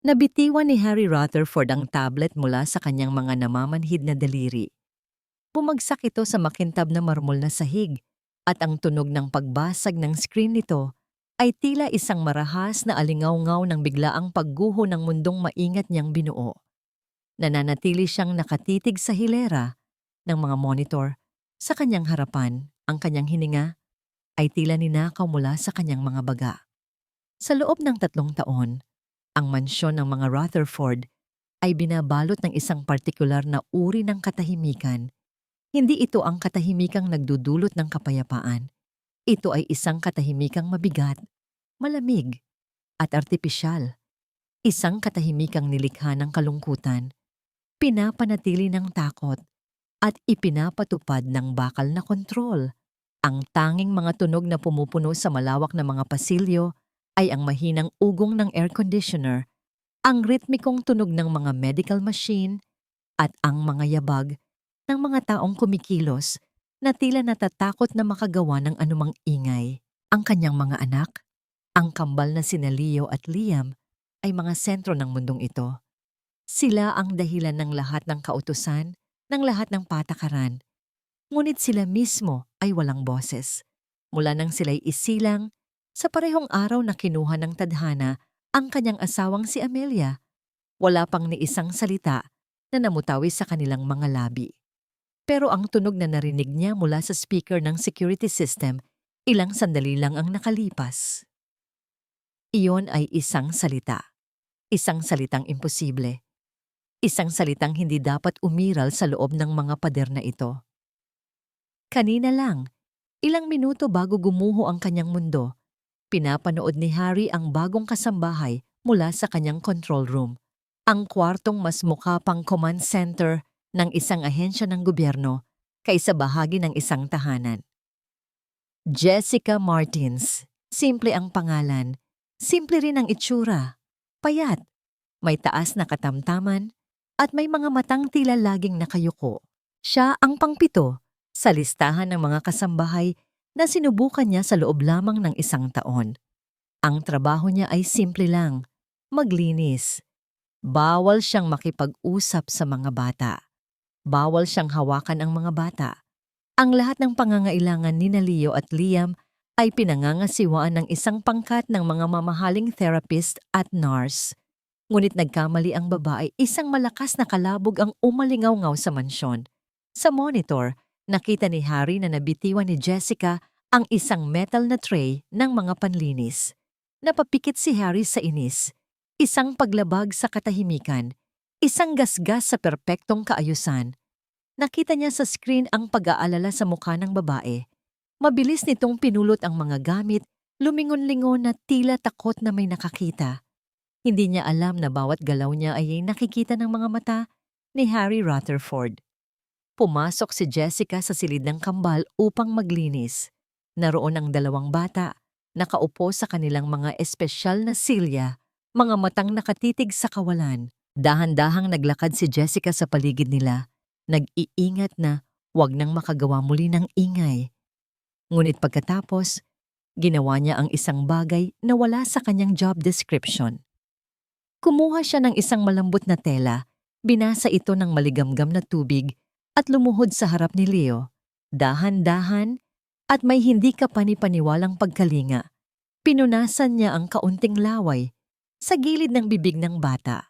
Nabitiwan ni Harry Rutherford ang tablet mula sa kanyang mga namamanhid na daliri. Bumagsak ito sa makintab na marmol na sahig at ang tunog ng pagbasag ng screen nito ay tila isang marahas na alingaw-ngaw ng biglaang pagguho ng mundong maingat niyang binuo. Nananatili siyang nakatitig sa hilera ng mga monitor sa kanyang harapan. Ang kanyang hininga ay tila ninakaw mula sa kanyang mga baga. Sa loob ng 3 taon, ang mansyon ng mga Rutherford ay binabalot ng isang partikular na uri ng katahimikan. Hindi ito ang katahimikang nagdudulot ng kapayapaan. Ito ay isang katahimikang mabigat, malamig, at artipisyal. Isang katahimikang nilikha ng kalungkutan, pinapanatili ng takot, at ipinapatupad ng bakal na kontrol. Ang tanging mga tunog na pumupuno sa malawak na mga pasilyo ay ang mahinang ugong ng air conditioner, ang ritmikong tunog ng mga medical machine, at ang mga yabag ng mga taong kumikilos na tila natatakot na makagawa ng anumang ingay. Ang kanyang mga anak, ang kambal na sina Leo at Liam, ay mga sentro ng mundong ito. Sila ang dahilan ng lahat ng kautusan, ng lahat ng patakaran. Ngunit sila mismo ay walang boses. Mula nang sila'y isilang, sa parehong araw na kinuha ng tadhana ang kanyang asawang si Amelia, wala pang ni isang salita na namutawi sa kanilang mga labi. Pero ang tunog na narinig niya mula sa speaker ng security system, ilang sandali lang ang nakalipas. Iyon ay isang salita. Isang salitang imposible. Isang salitang hindi dapat umiral sa loob ng mga pader na ito. Kanina lang, ilang minuto bago gumuho ang kanyang mundo, pinapanood ni Harry ang bagong kasambahay mula sa kanyang control room, ang kwartong mas mukha pang command center ng isang ahensya ng gobyerno kaysa bahagi ng isang tahanan. Jessica Martins. Simple ang pangalan, simple rin ang itsura. Payat, may taas na katamtaman, at may mga matang tila laging nakayuko. Siya ang pang-7 sa listahan ng mga kasambahay na sinubukan niya sa loob lamang ng 1 taon. Ang trabaho niya ay simple lang, maglinis. Bawal siyang makipag-usap sa mga bata. Bawal siyang hawakan ang mga bata. Ang lahat ng pangangailangan ni Leo at Liam ay pinangangasiwaan ng isang pangkat ng mga mamahaling therapist at nurse. Ngunit nagkamali ang babae, isang malakas na kalabog ang umalingaw-ngaw sa mansyon. Sa monitor, nakita ni Harry na nabitiwan ni Jessica ang isang metal na tray ng mga panlinis. Napapikit si Harry sa inis. Isang paglabag sa katahimikan. Isang gasgas sa perpektong kaayusan. Nakita niya sa screen ang pag-aalala sa mukha ng babae. Mabilis nitong pinulot ang mga gamit, lumingon-lingon na tila takot na may nakakita. Hindi niya alam na bawat galaw niya ay nakikita ng mga mata ni Harry Rutherford. Pumasok si Jessica sa silid ng kambal upang maglinis. Naroon ang 2 bata, nakaupo sa kanilang mga espesyal na silya, mga matang nakatitig sa kawalan. Dahan-dahang naglakad si Jessica sa paligid nila, nag-iingat na wag nang makagawa muli ng ingay. Ngunit pagkatapos, ginawa niya ang isang bagay na wala sa kanyang job description. Kumuha siya ng isang malambot na tela, binasa ito ng maligamgam na tubig at lumuhod sa harap ni Leo. Dahan-dahan at may hindi kapani-paniwalang pagkalinga. Pinunasan niya ang kaunting laway sa gilid ng bibig ng bata.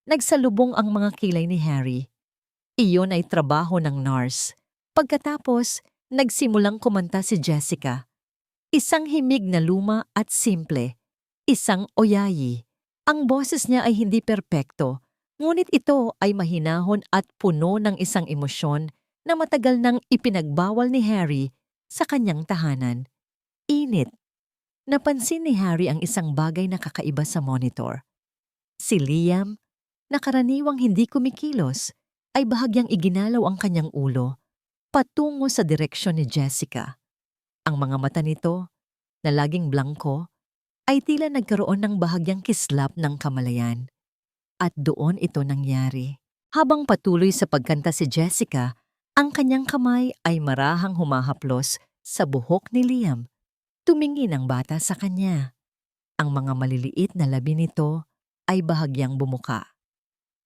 Nagsalubong ang mga kilay ni Harry. Iyon ay trabaho ng nurse. Pagkatapos, nagsimulang kumanta si Jessica. Isang himig na luma at simple. Isang oyayi. Ang boses niya ay hindi perpekto, ngunit ito ay mahinahon at puno ng isang emosyon na matagal nang ipinagbawal ni Harry sa kanyang tahanan. Init. Napansin ni Harry ang isang bagay na kakaiba sa monitor. Si Liam, na karaniwang hindi kumikilos, ay bahagyang iginalaw ang kanyang ulo patungo sa direksyon ni Jessica. Ang mga mata nito, na laging blangko, ay tila nagkaroon ng bahagyang kislap ng kamalayan. At doon ito nangyari. Habang patuloy sa pagkanta si Jessica, ang kanyang kamay ay marahang humahaplos sa buhok ni Liam. Tumingin ang bata sa kanya. Ang mga maliliit na labi nito ay bahagyang bumuka.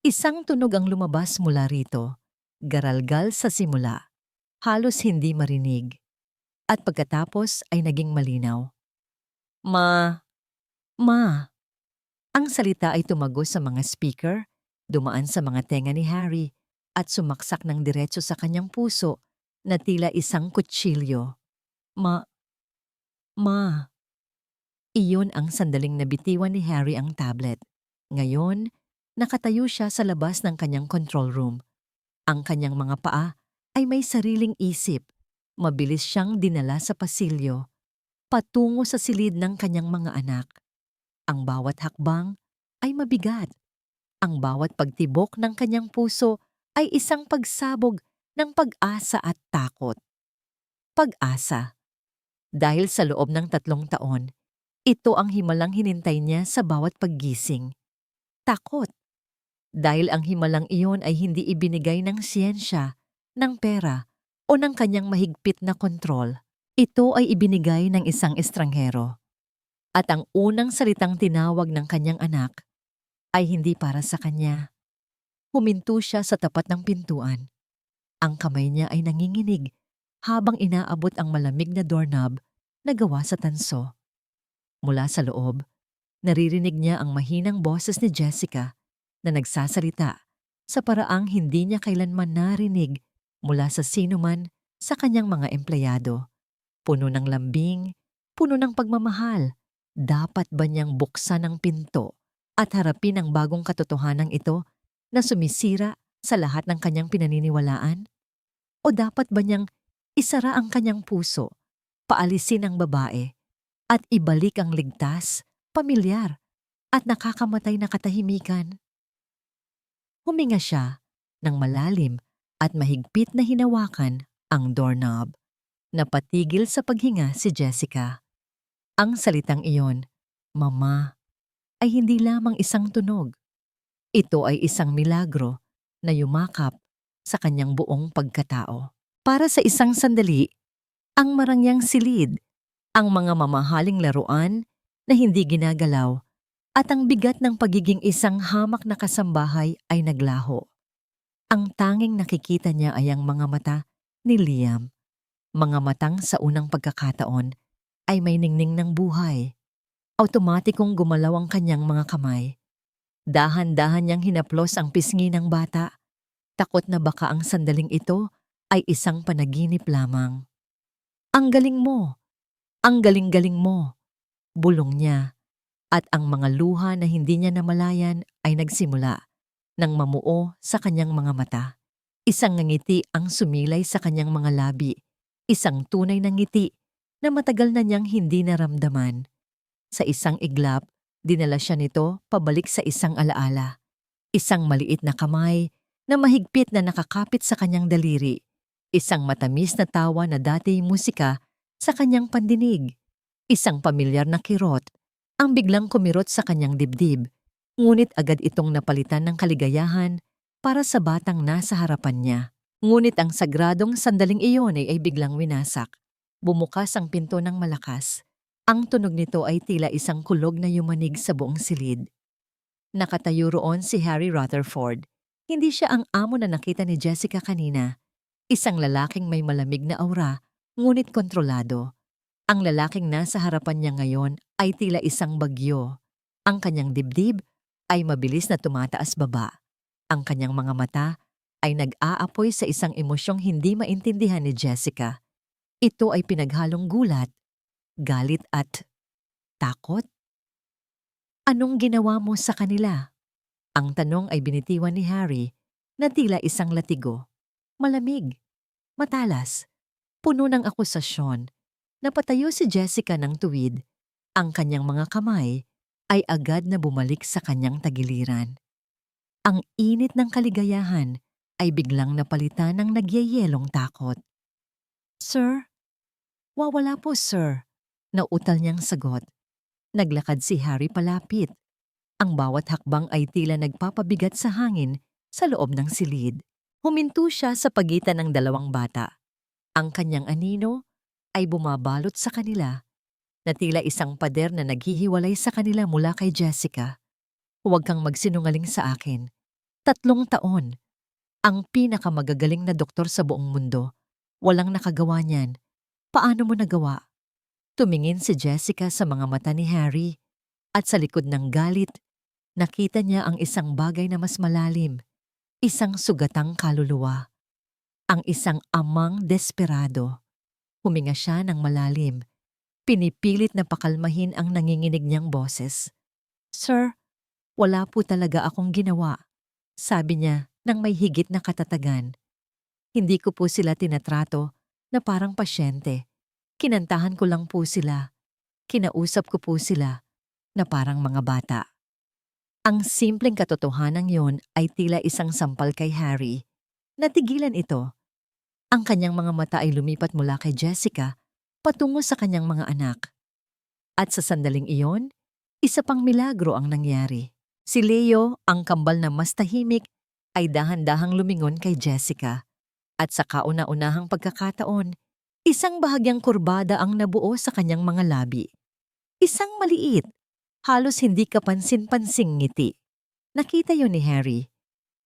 Isang tunog ang lumabas mula rito, garalgal sa simula, halos hindi marinig, at pagkatapos ay naging malinaw. Ma, ma. Ang salita ay tumagos sa mga speaker, dumaan sa mga tenga ni Harry, at sumaksak ng diretso sa kanyang puso na tila isang kutsilyo. Ma. Iyon ang sandaling nabitiwan ni Harry ang tablet. Ngayon, nakatayo siya sa labas ng kanyang control room. Ang kanyang mga paa ay may sariling isip. Mabilis siyang dinala sa pasilyo, patungo sa silid ng kanyang mga anak. Ang bawat hakbang ay mabigat. Ang bawat pagtibok ng kanyang puso ay isang pagsabog ng pag-asa at takot. Pag-asa. Dahil sa loob ng 3 taon, ito ang himalang hinintay niya sa bawat paggising. Takot. Dahil ang himalang iyon ay hindi ibinigay ng siyensya, ng pera, o ng kanyang mahigpit na kontrol. Ito ay ibinigay ng isang estranghero. At ang unang salitang tinawag ng kanyang anak ay hindi para sa kanya. Huminto siya sa tapat ng pintuan. Ang kamay niya ay nanginginig habang inaabot ang malamig na doorknob na gawa sa tanso. Mula sa loob, naririnig niya ang mahinang boses ni Jessica na nagsasalita sa paraang hindi niya kailanman narinig mula sa sinuman sa kanyang mga empleyado. Puno ng lambing, puno ng pagmamahal. Dapat ba niyang buksan ang pinto at harapin ang bagong katotohanan ito na sumisira sa lahat ng kanyang pinaniniwalaan? O dapat ba niyang isara ang kanyang puso, paalisin ang babae, at ibalik ang ligtas, pamilyar, at nakakamatay na katahimikan? Huminga siya ng malalim at mahigpit na hinawakan ang doorknob. Napatigil sa paghinga si Jessica. Ang salitang iyon, Mama, ay hindi lamang isang tunog. Ito ay isang milagro na yumakap sa kanyang buong pagkatao. Para sa isang sandali, ang marangyang silid, ang mga mamahaling laruan na hindi ginagalaw, at ang bigat ng pagiging isang hamak na kasambahay ay naglaho. Ang tanging nakikita niya ay ang mga mata ni Liam. Mga matang sa unang pagkakataon ay may ningning ng buhay. Automatikong gumalaw ang kanyang mga kamay. Dahan-dahan niyang hinaplos ang pisngi ng bata. Takot na baka ang sandaling ito ay isang panaginip lamang. Ang galing mo! Ang galing-galing mo! Bulong niya. At ang mga luha na hindi niya namalayan ay nagsimula nang mamuo sa kanyang mga mata. Isang ngiti ang sumilay sa kanyang mga labi. Isang tunay na ngiti na matagal na niyang hindi naramdaman. Sa isang iglap, dinala siya nito pabalik sa isang alaala. Isang maliit na kamay na mahigpit na nakakapit sa kanyang daliri. Isang matamis na tawa na dati musika sa kanyang pandinig. Isang pamilyar na kirot ang biglang kumirot sa kanyang dibdib. Ngunit agad itong napalitan ng kaligayahan para sa batang nasa harapan niya. Ngunit ang sagradong sandaling iyon ay biglang winasak. Bumukas ang pinto ng malakas. Ang tunog nito ay tila isang kulog na yumanig sa buong silid. Nakatayo roon si Harry Rutherford. Hindi siya ang amo na nakita ni Jessica kanina. Isang lalaking may malamig na aura, ngunit kontrolado. Ang lalaking nasa harapan niya ngayon ay tila isang bagyo. Ang kanyang dibdib ay mabilis na tumataas baba. Ang kanyang mga mata ay nag-aapoy sa isang emosyong hindi maintindihan ni Jessica. Ito ay pinaghalong gulat, galit at takot. Anong ginawa mo sa kanila? Ang tanong ay binitiwan ni Harry na tila isang latigo. Malamig, matalas, puno ng akusasyon. Napatayo si Jessica ng tuwid. Ang kanyang mga kamay ay agad na bumalik sa kanyang tagiliran. Ang init ng kaligayahan ay biglang napalitan ng nagyayelong takot. Sir? Wawala po, sir. Nautal niyang sagot. Naglakad si Harry palapit. Ang bawat hakbang ay tila nagpapabigat sa hangin sa loob ng silid. Huminto siya sa pagitan ng dalawang bata. Ang kanyang anino ay bumabalot sa kanila na tila isang pader na naghihiwalay sa kanila mula kay Jessica. Huwag kang magsinungaling sa akin. 3 taon. Ang pinakamagagaling na doktor sa buong mundo. Walang nakagawa niyan. Paano mo nagawa? Tumingin si Jessica sa mga mata ni Harry at sa likod ng galit, nakita niya ang isang bagay na mas malalim, isang sugatang kaluluwa, ang isang amang desperado. Huminga siya ng malalim, pinipilit na pakalmahin ang nanginginig niyang boses. "Sir, wala po talaga akong ginawa," sabi niya nang may higit na katatagan. "Hindi ko po sila tinatrato na parang pasyente. Kinantahan ko lang po sila. Kinausap ko po sila na parang mga bata." Ang simpleng katotohanan yon ay tila isang sampal kay Harry. Natigilan ito. Ang kanyang mga mata ay lumipat mula kay Jessica patungo sa kanyang mga anak. At sa sandaling iyon, isa pang milagro ang nangyari. Si Leo, ang kambal na mas tahimik, ay dahan-dahang lumingon kay Jessica. At sa kauna-unahang pagkakataon, isang bahagyang kurbada ang nabuo sa kanyang mga labi. Isang maliit, halos hindi kapansin-pansing ngiti. Nakita yon ni Harry.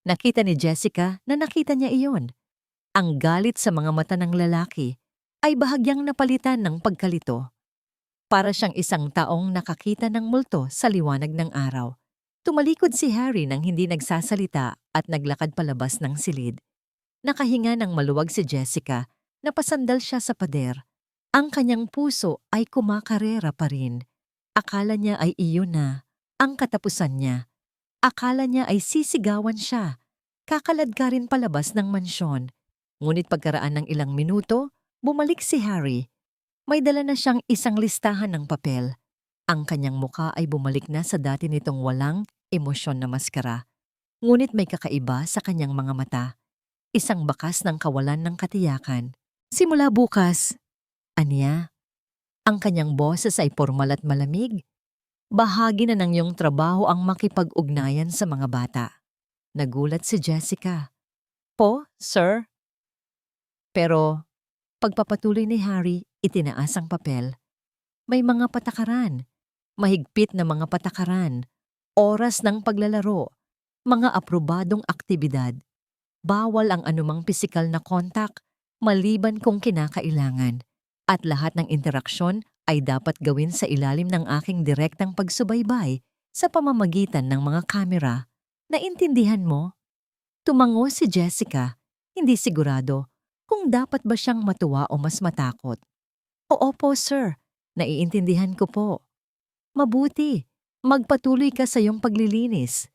Nakita ni Jessica na nakita niya iyon. Ang galit sa mga mata ng lalaki ay bahagyang napalitan ng pagkalito. Para siyang isang taong nakakita ng multo sa liwanag ng araw. Tumalikod si Harry nang hindi nagsasalita at naglakad palabas ng silid. Nakahinga ng maluwag si Jessica, napasandal siya sa pader. Ang kanyang puso ay kumakarera pa rin. Akala niya ay iyon na, ang katapusan niya. Akala niya ay sisigawan siya. Kakalad ka rin palabas ng mansyon. Ngunit pagkaraan ng ilang minuto, bumalik si Harry. May dala na siyang isang listahan ng papel. Ang kanyang muka ay bumalik na sa dati nitong walang emosyon na maskara. Ngunit may kakaiba sa kanyang mga mata. Isang bakas ng kawalan ng katiyakan. "Simula bukas," aniya. Ang kanyang boses ay pormal at malamig. "Bahagi na ng iyong trabaho ang makipag-ugnayan sa mga bata." Nagulat si Jessica. "Po, sir?" Pero pagpapatuloy ni Harry, itinaas ang papel. May mga patakaran, mahigpit na mga patakaran, oras ng paglalaro, mga aprobadong aktibidad. Bawal ang anumang pisikal na kontak maliban kung kinakailangan. At lahat ng interaksyon ay dapat gawin sa ilalim ng aking direktang pagsubaybay sa pamamagitan ng mga kamera. Naintindihan mo? Tumango si Jessica, hindi sigurado kung dapat ba siyang matuwa o mas matakot. "Oo po, sir. Naiintindihan ko po." "Mabuti. Magpatuloy ka sa iyong paglilinis."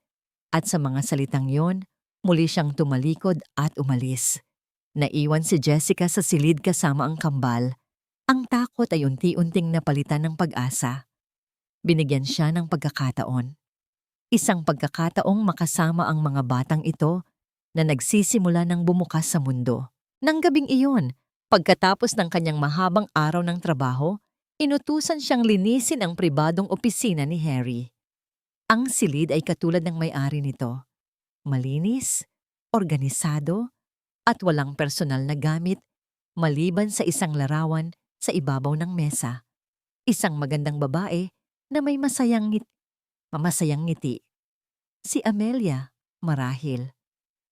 At sa mga salitang yon, muli siyang tumalikod at umalis. Naiwan si Jessica sa silid kasama ang kambal. Ang takot ay unti-unting napalitan ng pag-asa. Binigyan siya ng pagkakataon. Isang pagkakataong makasama ang mga batang ito na nagsisimula ng bumukas sa mundo. Nang gabing iyon, pagkatapos ng kanyang mahabang araw ng trabaho, inutusan siyang linisin ang pribadong opisina ni Harry. Ang silid ay katulad ng may-ari nito. Malinis, organisado, at walang personal na gamit maliban sa isang larawan sa ibabaw ng mesa. Isang magandang babae na may mamasayang ngiti. Si Amelia, marahil.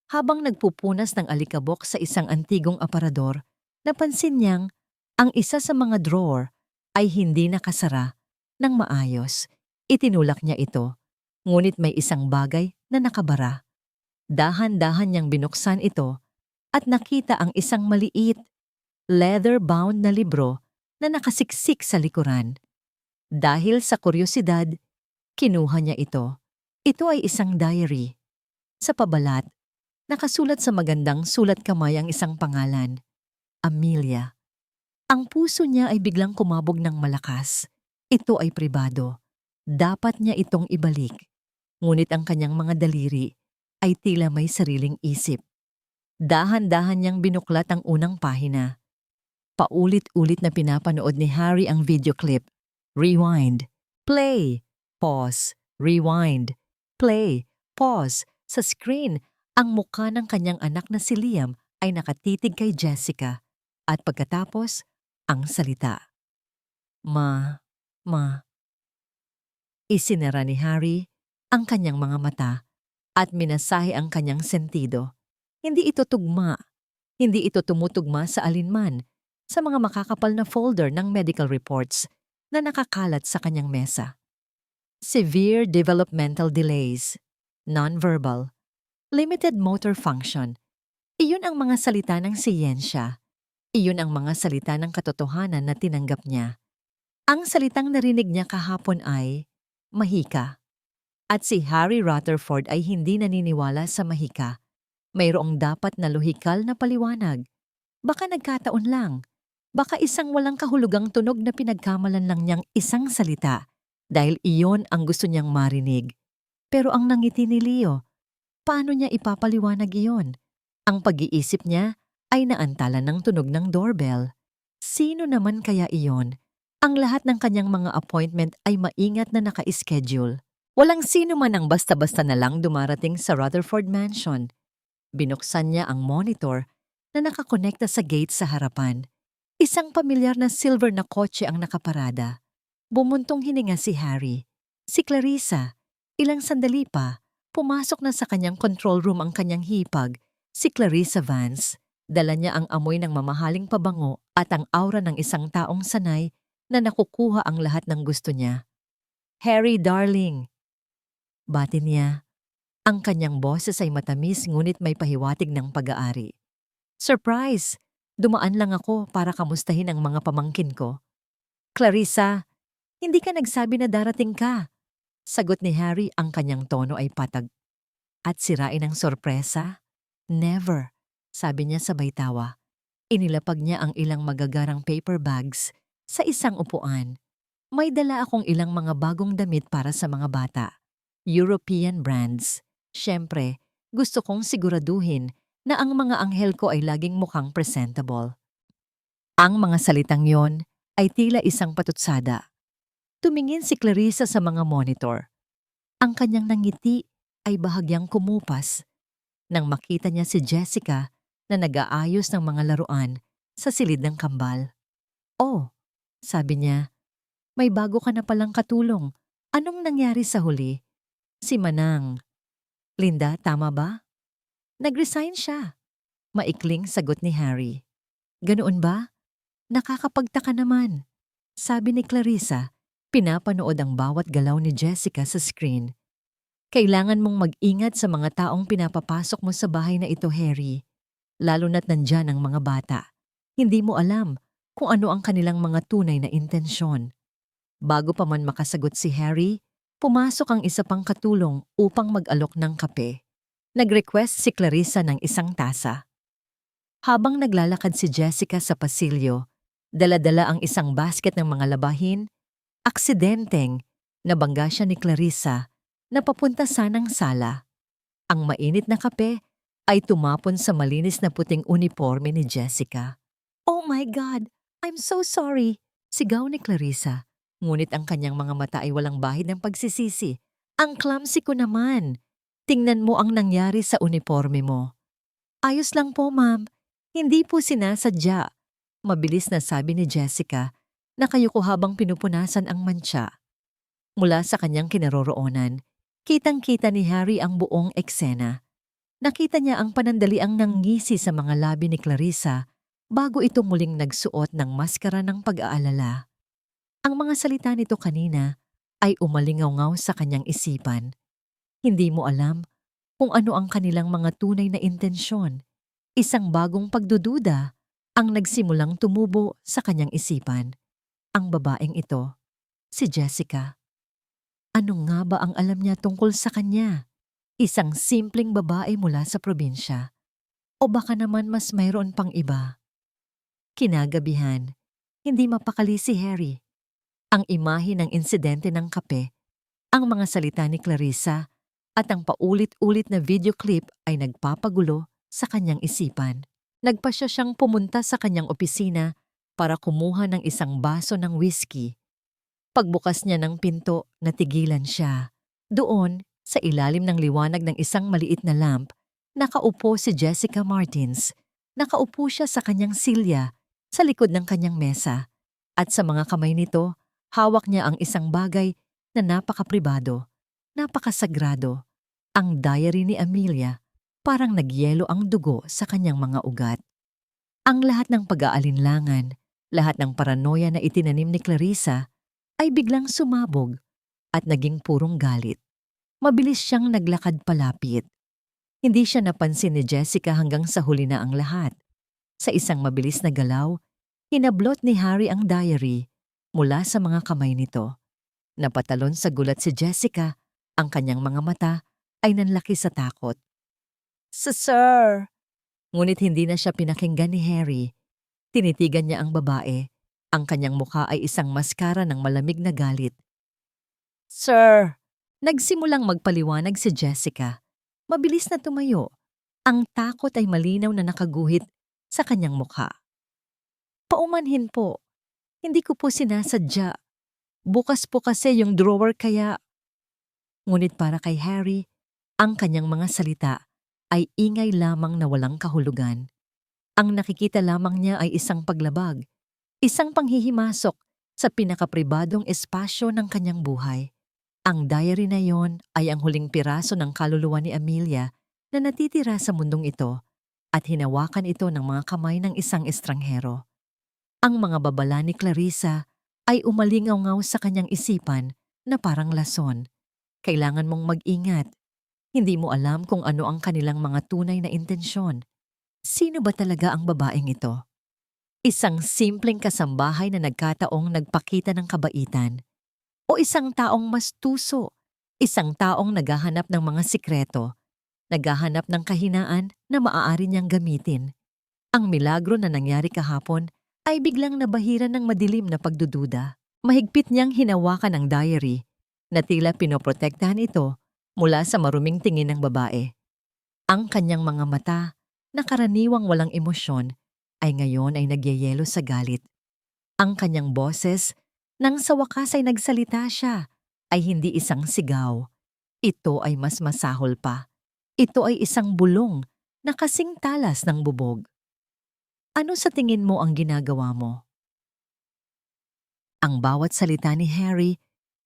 Habang nagpupunas ng alikabok sa isang antigong aparador, napansin niyang ang isa sa mga drawer ay hindi nakasara ng maayos. Itinulak niya ito, ngunit may isang bagay na nakabara. Dahan-dahan niyang binuksan ito at nakita ang isang maliit, leather-bound na libro na nakasiksik sa likuran. Dahil sa kuryosidad, kinuha niya ito. Ito ay isang diary. Sa pabalat, nakasulat sa magandang sulat kamay ang isang pangalan, Amelia. Ang puso niya ay biglang kumabog ng malakas. Ito ay pribado. Dapat niya itong ibalik. Ngunit ang kanyang mga daliri ay tila may sariling isip. Dahan-dahan niyang binuklat ang unang pahina. Paulit-ulit na pinapanood ni Harry ang video clip. Rewind. Play. Pause. Rewind. Play. Pause. Sa screen, ang mukha ng kanyang anak na si Liam ay nakatitig kay Jessica. At pagkatapos, ang salita. Ma. Isinara ni Harry ang kanyang mga mata at minasahe ang kanyang sentido. Hindi ito tugma. Hindi ito tumutugma sa alinman sa mga makakapal na folder ng medical reports na nakakalat sa kanyang mesa. Severe developmental delays, nonverbal, limited motor function. Iyon ang mga salita ng siyensya. Iyon ang mga salita ng katotohanan na tinanggap niya. Ang salitang narinig niya kahapon ay mahika. At si Harry Rutherford ay hindi naniniwala sa mahika. Mayroong dapat na lohikal na paliwanag. Baka nagkataon lang. Baka isang walang kahulugang tunog na pinagkamalan lang niyang isang salita dahil iyon ang gusto niyang marinig. Pero ang nangiti ni Leo, paano niya ipapaliwanag iyon? Ang pag-iisip niya ay naantala ng tunog ng doorbell. Sino naman kaya iyon? Ang lahat ng kanyang mga appointment ay maingat na naka-schedule. Walang sino man ang basta-basta na lang dumarating sa Rutherford Mansion. Binuksan niya ang monitor na nakakonekta sa gate sa harapan. Isang pamilyar na silver na kotse ang nakaparada. Bumuntong hininga si Harry. Si Clarissa, ilang sandali pa, pumasok na sa kanyang control room ang kanyang hipag, si Clarissa Vance. Dala niya ang amoy ng mamahaling pabango at ang aura ng isang taong sanay na nakukuha ang lahat ng gusto niya. Harry, darling. Bati niya. Ang kanyang boses ay matamis ngunit may pahiwatig ng pag-aari. Surprise! Dumaan lang ako para kamustahin ang mga pamangkin ko. Clarissa, hindi ka nagsabi na darating ka. Sagot ni Harry, ang kanyang tono ay patag. At sirain ang sorpresa? Never, sabi niya sabay tawa. Inilapag niya ang ilang magagarang paper bags sa isang upuan. May dala akong ilang mga bagong damit para sa mga bata. European brands. Siyempre, gusto kong siguraduhin na ang mga anghel ko ay laging mukhang presentable. Ang mga salitang yon ay tila isang patutsada. Tumingin si Clarissa sa mga monitor. Ang kanyang nangiti ay bahagyang kumupas nang makita niya si Jessica na nag-aayos ng mga laruan sa silid ng kambal. Oh, sabi niya, may bago ka na palang katulong. Anong nangyari sa huli? Si Manang. Linda, tama ba? Nag-resign siya. Maikling sagot ni Harry. Ganoon ba? Nakakapagtaka naman. Sabi ni Clarissa, pinapanood ang bawat galaw ni Jessica sa screen. Kailangan mong mag-ingat sa mga taong pinapapasok mo sa bahay na ito, Harry. Lalo na't nandyan ang mga bata. Hindi mo alam kung ano ang kanilang mga tunay na intensyon. Bago pa man makasagot si Harry, pumasok ang isa pang katulong upang mag-alok ng kape. Nag-request si Clarissa ng isang tasa. Habang naglalakad si Jessica sa pasilyo, dala-dala ang isang basket ng mga labahin, aksidenteng nabangga siya ni Clarissa na papunta sanang sala. Ang mainit na kape ay tumapon sa malinis na puting uniforme ni Jessica. Oh my God! I'm so sorry! Sigaw ni Clarissa. Ngunit ang kanyang mga mata ay walang bahid ng pagsisisi. Ang clumsy ko naman. Tingnan mo ang nangyari sa uniforme mo. Ayos lang po, ma'am. Hindi po sinasadya. Mabilis na sabi ni Jessica na kayuko habang pinupunasan ang mantsa. Mula sa kanyang kinaroroonan, kitang-kita ni Harry ang buong eksena. Nakita niya ang panandaliang nanggisi sa mga labi ni Clarissa bago ito muling nagsuot ng maskara ng pag-aalala. Ang mga salita nito kanina ay umalingaw-ngaw sa kanyang isipan. Hindi mo alam kung ano ang kanilang mga tunay na intensyon. Isang bagong pagdududa ang nagsimulang tumubo sa kanyang isipan. Ang babaeng ito, si Jessica. Ano nga ba ang alam niya tungkol sa kanya? Isang simpleng babae mula sa probinsya. O baka naman mas mayroon pang iba? Kinagabihan, hindi mapakali si Harry. Ang imahe ng insidente ng kape, ang mga salita ni Clarissa, at ang paulit-ulit na video clip ay nagpapagulo sa kanyang isipan. Nagpasya siyang pumunta sa kanyang opisina para kumuha ng isang baso ng whiskey. Pagbukas niya ng pinto, natigilan siya. Doon, sa ilalim ng liwanag ng isang maliit na lamp, nakaupo si Jessica Martins. Nakaupo siya sa kanyang silya, sa likod ng kanyang mesa. At sa mga kamay nito, hawak niya ang isang bagay na napakapribado. napakasagrado. Ang diary ni Amelia, parang nagyelo ang dugo sa kanyang mga ugat. Ang lahat ng pag-aalinlangan, lahat ng paranoia na itinanim ni Clarissa ay biglang sumabog at naging purong galit. Mabilis siyang naglakad palapit. Hindi siya napansin ni Jessica hanggang sa huli na ang lahat. Sa isang mabilis na galaw, hinablot ni Harry ang diary mula sa mga kamay nito. Napatalon sa gulat si Jessica, ang kanyang mga mata ay nanlaki sa takot. Sir! Ngunit hindi na siya pinakinggan ni Harry. Tinitigan niya ang babae. Ang kanyang mukha ay isang maskara ng malamig na galit. Sir! Nagsimulang magpaliwanag si Jessica. Mabilis na tumayo. Ang takot ay malinaw na nakaguhit sa kanyang mukha. Paumanhin po. Hindi ko po sinasadya. Bukas po kasi yung drawer kaya. Ngunit para kay Harry, ang kanyang mga salita ay ingay lamang na walang kahulugan. Ang nakikita lamang niya ay isang paglabag, isang panghihimasok sa pinakapribadong espasyo ng kanyang buhay. Ang diary na yon ay ang huling piraso ng kaluluwa ni Amelia na natitira sa mundong ito at hinawakan ito ng mga kamay ng isang estranghero. Ang mga babala ni Clarissa ay umalingaw-ngaw sa kanyang isipan na parang lason. Kailangan mong mag-ingat. Hindi mo alam kung ano ang kanilang mga tunay na intensyon. Sino ba talaga ang babaeng ito? Isang simpleng kasambahay na nagkataong nagpakita ng kabaitan. O isang taong mas tuso, isang taong naghahanap ng mga sikreto, naghahanap ng kahinaan na maaari niyang gamitin. Ang milagro na nangyari kahapon ay biglang nabahiran ng madilim na pagdududa. Mahigpit niyang hinawakan ang diary na tila pinoprotektahan ito mula sa maruming tingin ng babae. Ang kanyang mga mata, na karaniwang walang emosyon, ay ngayon ay nagyayelo sa galit. Ang kanyang boses, nang sa wakas ay nagsalita siya, ay hindi isang sigaw. Ito ay mas masahol pa. Ito ay isang bulong na kasing talas ng bubog. Ano sa tingin mo ang ginagawa mo? Ang bawat salita ni Harry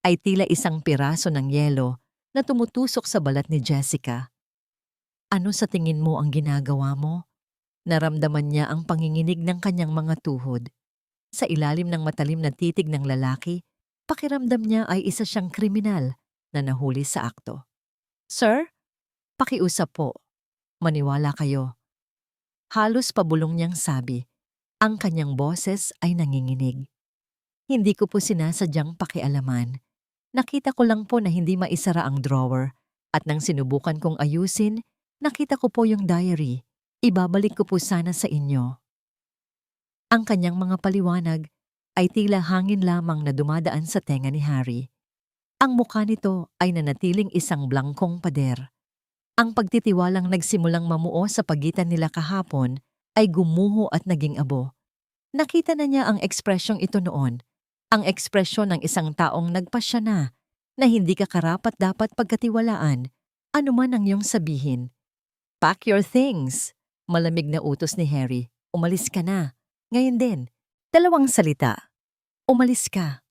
ay tila isang piraso ng yelo na tumutusok sa balat ni Jessica. Ano sa tingin mo ang ginagawa mo? Naramdaman niya ang panginginig ng kanyang mga tuhod. Sa ilalim ng matalim na titig ng lalaki, pakiramdam niya ay isa siyang kriminal na nahuli sa akto. Sir, pakiusap po. Maniwala kayo. Halos pabulong niyang sabi. Ang kanyang boses ay nanginginig. Hindi ko po sinasadyang pakialaman. Nakita ko lang po na hindi maisara ang drawer at nang sinubukan kong ayusin, nakita ko po yung diary. Ibabalik ko po sana sa inyo. Ang kanyang mga paliwanag ay tila hangin lamang na dumadaan sa tenga ni Harry. Ang mukha nito ay nanatiling isang blangkong pader. Ang pagtitiwalang nagsimulang mamuo sa pagitan nila kahapon ay gumuho at naging abo. Nakita na niya ang ekspresyong ito noon, ang ekspresyon ng isang taong nagpasya na hindi ka karapat-dapat pagkatiwalaan, anuman ang iyong sabihin. Pack your things, malamig na utos ni Harry. Umalis ka na. Ngayon din, 2 salita. Umalis ka.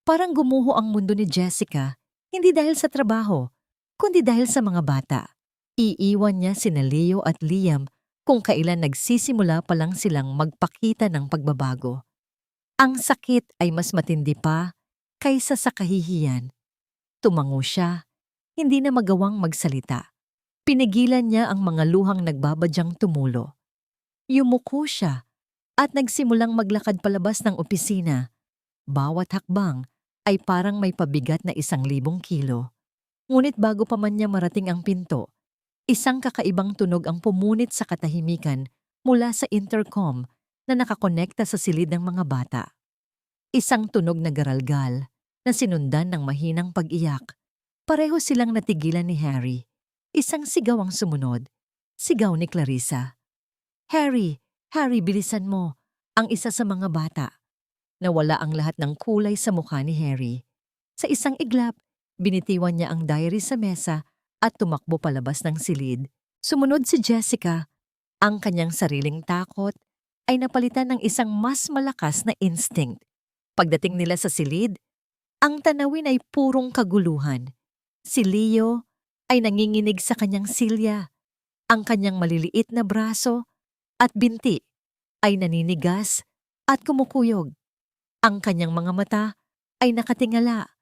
Parang gumuho ang mundo ni Jessica, hindi dahil sa trabaho, kundi dahil sa mga bata. Iiwan niya sina Leo at Liam kung kailan nagsisimula pa lang silang magpakita ng pagbabago. Ang sakit ay mas matindi pa kaysa sa kahihiyan. Tumango siya, hindi na magawang magsalita. Pinigilan niya ang mga luhang nagbabadyang tumulo. Yumuko siya at nagsimulang maglakad palabas ng opisina. Bawat hakbang ay parang may pabigat na 1,000 kilo. Ngunit bago pa man niya marating ang pinto, isang kakaibang tunog ang pumunit sa katahimikan mula sa intercom na nakakonekta sa silid ng mga bata. Isang tunog na garalgal na sinundan ng mahinang pag-iyak. Pareho silang natigilan ni Harry. Isang sigaw ang sumunod. Sigaw ni Clarissa. Harry! Harry, bilisan mo! Ang isa sa mga bata. Nawala ang lahat ng kulay sa mukha ni Harry. Sa isang iglap, binitiwan niya ang diary sa mesa at tumakbo palabas ng silid. Sumunod si Jessica. Ang kanyang sariling takot ay napalitan ng isang mas malakas na instinct. Pagdating nila sa silid, ang tanawin ay purong kaguluhan. Si Leo ay nanginginig sa kanyang silya. Ang kanyang maliliit na braso at binti ay naninigas at kumukuyog. Ang kanyang mga mata ay nakatingala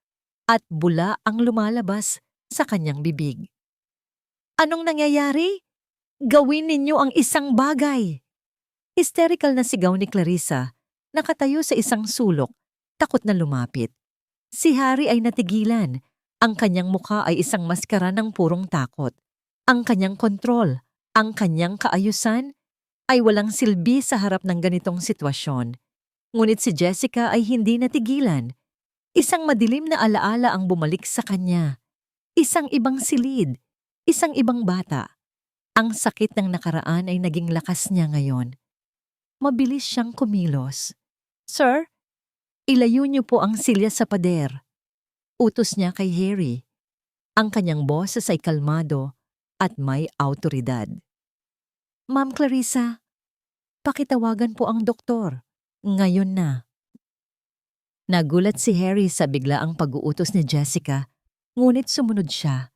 at bula ang lumalabas sa kanyang bibig. Anong nangyayari? Gawin ninyo ang isang bagay! Hysterical na sigaw ni Clarissa, nakatayo sa isang sulok, takot na lumapit. Si Harry ay natigilan. Ang kanyang mukha ay isang maskara ng purong takot. Ang kanyang kontrol, ang kanyang kaayusan ay walang silbi sa harap ng ganitong sitwasyon. Ngunit si Jessica ay hindi natigilan. Isang madilim na alaala ang bumalik sa kanya. Isang ibang silid, isang ibang bata. Ang sakit ng nakaraan ay naging lakas niya ngayon. Mabilis siyang kumilos. Sir, ilayo niyo po ang silya sa pader. Utos niya kay Harry. Ang kanyang boses ay kalmado at may awtoridad. Ma'am Clarissa, pakitawagan po ang doktor. Ngayon na. Nagulat si Harry sa biglaang pag-uutos ni Jessica, ngunit sumunod siya.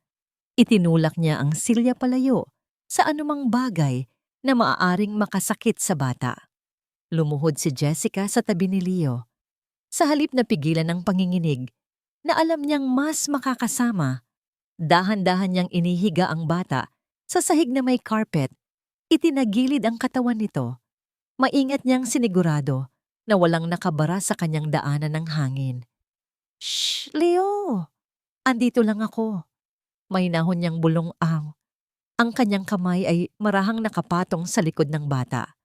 Itinulak niya ang silya palayo sa anumang bagay na maaaring makasakit sa bata. Lumuhod si Jessica sa tabi ni Leo. Sa halip na pigilan ng panginginig, na alam niyang mas makakasama, dahan-dahan niyang inihiga ang bata sa sahig na may carpet. Itinagilid ang katawan nito. Maingat niyang sinigurado na walang nakabara sa kanyang daanan ng hangin. Shh, Leo! Andito lang ako. May nahon niyang bulong ang. Ang kanyang kamay ay marahang nakapatong sa likod ng bata.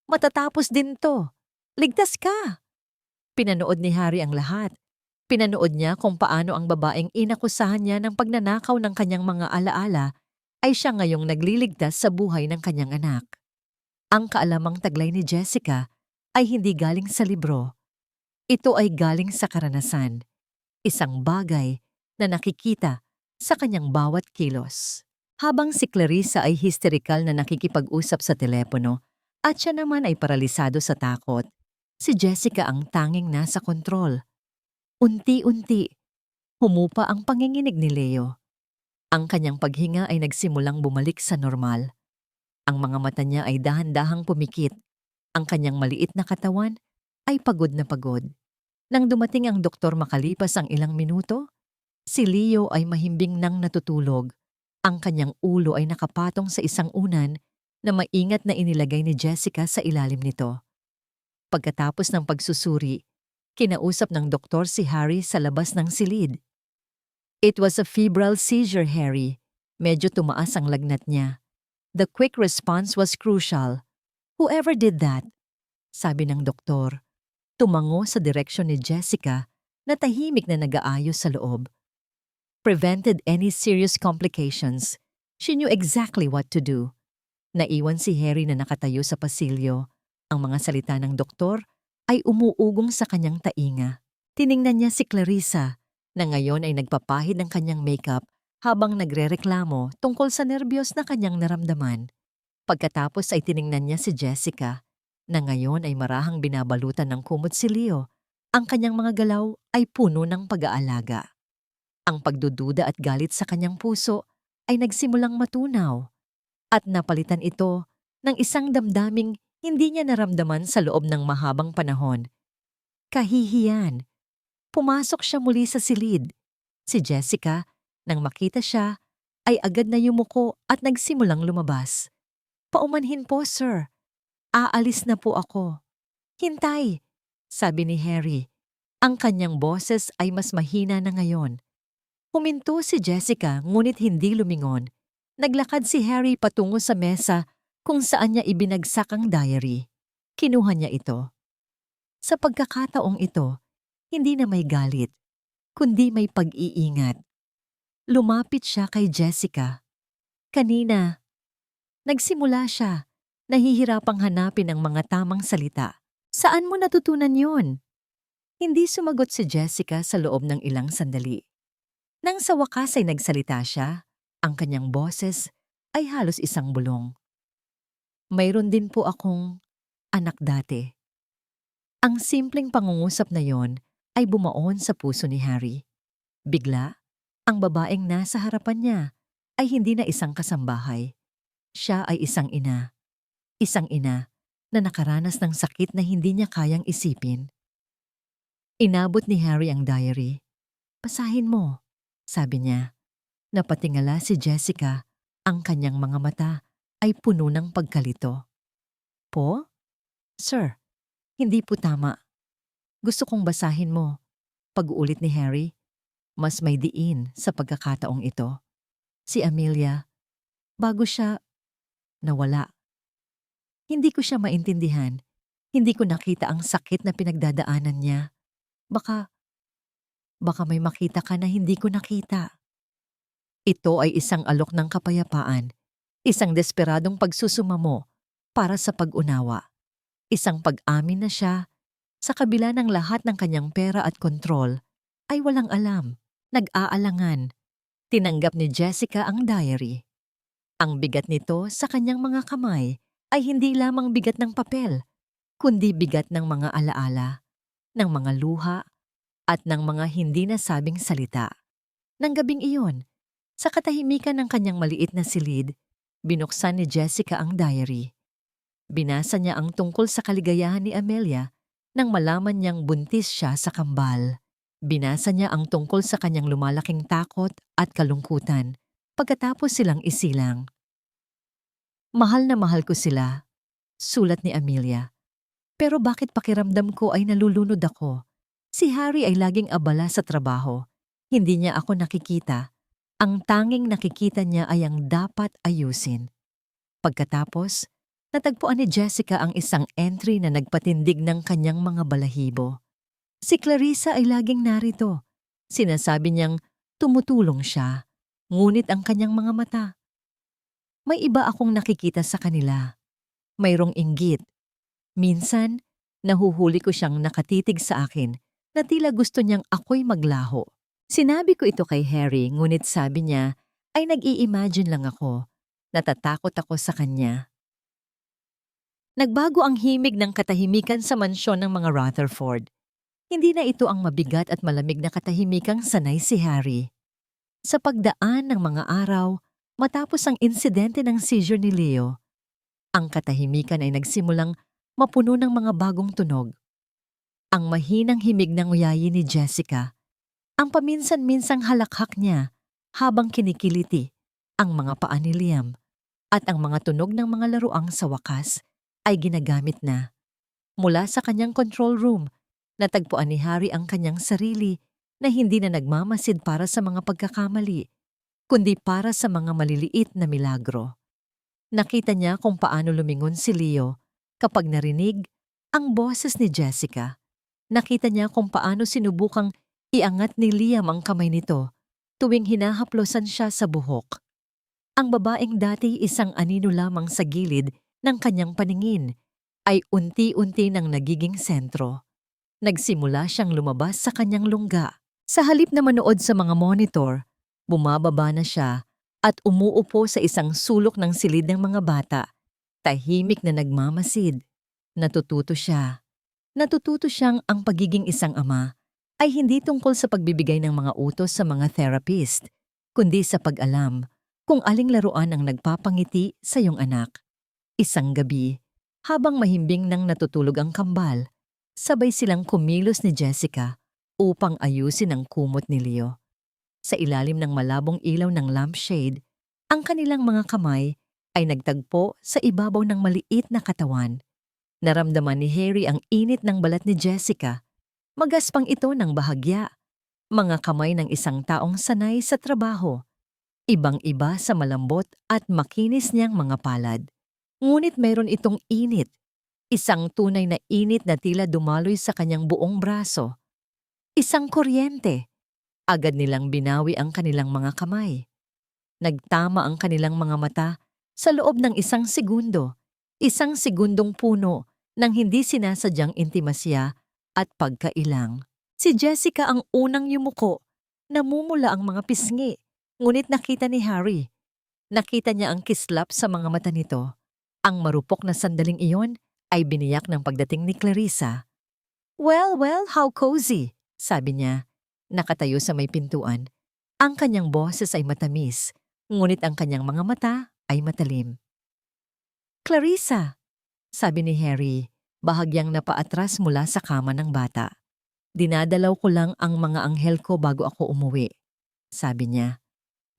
Matatapos din to. Ligtas ka! Pinanood ni Harry ang lahat. Pinanood niya kung paano ang babaeng inakusahan niya ng pagnanakaw ng kanyang mga alaala ay siya ngayong nagliligtas sa buhay ng kanyang anak. Ang kaalamang taglay ni Jessica ay hindi galing sa libro. Ito ay galing sa karanasan. Isang bagay na nakikita sa kanyang bawat kilos. Habang si Clarissa ay hysterical na nakikipag-usap sa telepono at siya naman ay paralisado sa takot, si Jessica ang tanging nasa kontrol. Unti-unti, humupa ang panginginig ni Leo. Ang kanyang paghinga ay nagsimulang bumalik sa normal. Ang mga mata niya ay dahan-dahang pumikit. Ang kanyang maliit na katawan ay pagod na pagod. Nang dumating ang doktor makalipas ang ilang minuto, si Leo ay mahimbing nang natutulog. Ang kanyang ulo ay nakapatong sa isang unan na maingat na inilagay ni Jessica sa ilalim nito. Pagkatapos ng pagsusuri, kinausap ng doktor si Harry sa labas ng silid. It was a febrile seizure, Harry. Medyo tumaas ang lagnat niya. The quick response was crucial. Whoever did that, sabi ng doktor, tumango sa direksyon ni Jessica na tahimik na nag-aayos sa loob. Prevented any serious complications. She knew exactly what to do. Naiwan si Harry na nakatayo sa pasilyo. Ang mga salita ng doktor ay umuugong sa kanyang tainga. Tiningnan niya si Clarissa na ngayon ay nagpapahid ng kanyang makeup habang nagrereklamo tungkol sa nerbiyos na kanyang naramdaman. Pagkatapos ay tiningnan niya si Jessica na ngayon ay marahang binabalutan ng kumot si Leo. Ang kanyang mga galaw ay puno ng pag-aalaga. Ang pagdududa at galit sa kanyang puso ay nagsimulang matunaw at napalitan ito ng isang damdaming hindi niya naramdaman sa loob ng mahabang panahon. Kahihiyan. Pumasok siya muli sa silid. Si Jessica, nang makita siya, ay agad na yumuko at nagsimulang lumabas. Paumanhin po, sir. Aalis na po ako. Hintay, sabi ni Harry. Ang kanyang boses ay mas mahina na ngayon. Huminto si Jessica ngunit hindi lumingon. Naglakad si Harry patungo sa mesa kung saan niya ibinagsak ang diary. Kinuha niya ito. Sa pagkakataong ito, hindi na may galit, kundi may pag-iingat. Lumapit siya kay Jessica. Kanina, nagsimula siya, nahihirapang hanapin ang mga tamang salita. Saan mo natutunan yon? Hindi sumagot si Jessica sa loob ng ilang sandali. Nang sa wakas ay nagsalita siya, ang kanyang boses ay halos isang bulong. Mayroon din po akong anak dati. Ang simpleng pangungusap na yon ay bumaon sa puso ni Harry. Bigla, Ang babaeng nasa harapan niya ay hindi na isang kasambahay. Siya ay isang ina. Isang ina na nakaranas ng sakit na hindi niya kayang isipin. Inabot ni Harry ang diary. "Basahin mo," sabi niya. Napatingala si Jessica, ang kanyang mga mata ay puno ng pagkalito. "Po? Sir, hindi po tama. Gusto kong basahin mo." Pag-uulit ni Harry, mas may diin sa pagkakataong ito. Si Amelia, bago siya nawala. Hindi ko siya maintindihan. Hindi ko nakita ang sakit na pinagdadaanan niya. Baka, baka may makita ka na hindi ko nakita. Ito ay isang alok ng kapayapaan, isang desperadong pagsusumamo para sa pag-unawa, isang pag-amin na siya, sa kabila ng lahat ng kanyang pera at kontrol, ay walang alam, nag-aalangan. Tinanggap ni Jessica ang diary. Ang bigat nito sa kanyang mga kamay ay hindi lamang bigat ng papel, kundi bigat ng mga alaala, ng mga luha, at ng mga hindi nasabing salita. Nang gabing iyon, sa katahimikan ng kanyang maliit na silid, binuksan ni Jessica ang diary. Binasa niya ang tungkol sa kaligayahan ni Amelia nang malaman niyang buntis siya sa kambal. Binasa niya ang tungkol sa kanyang lumalaking takot at kalungkutan pagkatapos silang isilang. "Mahal na mahal ko sila," sulat ni Amelia. "Pero bakit pakiramdam ko ay nalulunod ako? Si Harry ay laging abala sa trabaho. Hindi niya ako nakikita. Ang tanging nakikita niya ay ang dapat ayusin." Pagkatapos, natagpuan ni Jessica ang isang entry na nagpatindig ng kanyang mga balahibo. Si Clarissa ay laging narito. Sinasabi niyang tumutulong siya, ngunit ang kanyang mga mata. May iba akong nakikita sa kanila. Mayroong inggit. Minsan, nahuhuli ko siyang nakatitig sa akin na tila gusto niyang ako'y maglaho. Sinabi ko ito kay Harry, ngunit sabi niya ay nag-i-imagine lang ako. Natatakot ako sa kanya. Nagbago ang himig ng katahimikan sa mansyon ng mga Rutherford. Hindi na ito ang mabigat at malamig na katahimikang sanay si Harry. Sa pagdaan ng mga araw, matapos ang insidente ng seizure ni Leo, ang katahimikan ay nagsimulang mapuno ng mga bagong tunog. Ang mahinang himig ng uyayi ni Jessica, ang paminsan-minsang halakhak niya habang kinikiliti ang mga paa ni Liam, at ang mga tunog ng mga laruang sa wakas ay ginagamit na. Mula sa kanyang control room, natagpuan ni Harry ang kanyang sarili na hindi na nagmamasid para sa mga pagkakamali, kundi para sa mga maliliit na milagro. Nakita niya kung paano lumingon si Leo kapag narinig ang boses ni Jessica. Nakita niya kung paano sinubukang iangat ni Liam ang kamay nito tuwing hinahaplosan siya sa buhok. Ang babaeng dati isang anino lamang sa gilid ng kanyang paningin ay unti-unti nang nagiging sentro. Nagsimula siyang lumabas sa kanyang lungga. Sa halip na manood sa mga monitor, bumababa na siya at umuupo sa isang sulok ng silid ng mga bata. Tahimik na nagmamasid. Natututo siya. Natututo siyang ang pagiging isang ama ay hindi tungkol sa pagbibigay ng mga utos sa mga therapist, kundi sa pag-alam kung aling laruan ang nagpapangiti sa iyong anak. Isang gabi, habang mahimbing nang natutulog ang kambal, sabay silang kumilos ni Jessica upang ayusin ang kumot ni Leo. Sa ilalim ng malabong ilaw ng lampshade, ang kanilang mga kamay ay nagtagpo sa ibabaw ng maliit na katawan. Naramdaman ni Harry ang init ng balat ni Jessica. Magaspang ito ng bahagya. Mga kamay ng isang taong sanay sa trabaho. Ibang-iba sa malambot at makinis niyang mga palad. Ngunit mayroon itong init. Isang tunay na init na tila dumaloy sa kanyang buong braso. Isang kuryente. Agad nilang binawi ang kanilang mga kamay. Nagtama ang kanilang mga mata sa loob ng isang segundo. Isang segundong puno ng hindi sinasadyang intimasya at pagkailang. Si Jessica ang unang yumuko. Namumula ang mga pisngi. Ngunit nakita ni Harry. Nakita niya ang kislap sa mga mata nito. Ang marupok na sandaling iyon ay biniyak ng pagdating ni Clarissa. "Well, well, how cozy," sabi niya. Nakatayo sa may pintuan. Ang kanyang boses ay matamis, ngunit ang kanyang mga mata ay matalim. "Clarissa," sabi ni Harry, bahagyang napaatras mula sa kama ng bata. "Dinadalaw ko lang ang mga anghel ko bago ako umuwi," sabi niya.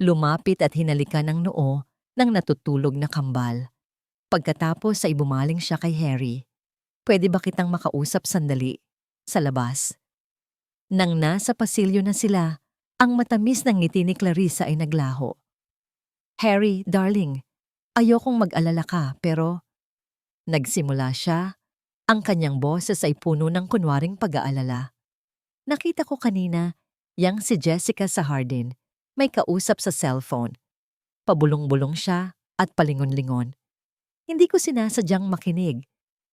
Lumapit at hinalikan ng noo ng natutulog na kambal. Pagkatapos ay bumaling siya kay Harry. "Pwede ba kitang makausap sandali? Sa labas?" Nang nasa pasilyo na sila, ang matamis ng ngiti ni Clarissa ay naglaho. "Harry, darling, ayokong mag-alala ka pero..." Nagsimula siya, ang kanyang boses ay puno ng kunwaring pag-aalala. "Nakita ko kanina, yang si Jessica sa Hardin, may kausap sa cellphone. Pabulong-bulong siya at palingon-lingon. Hindi ko sinasadyang makinig,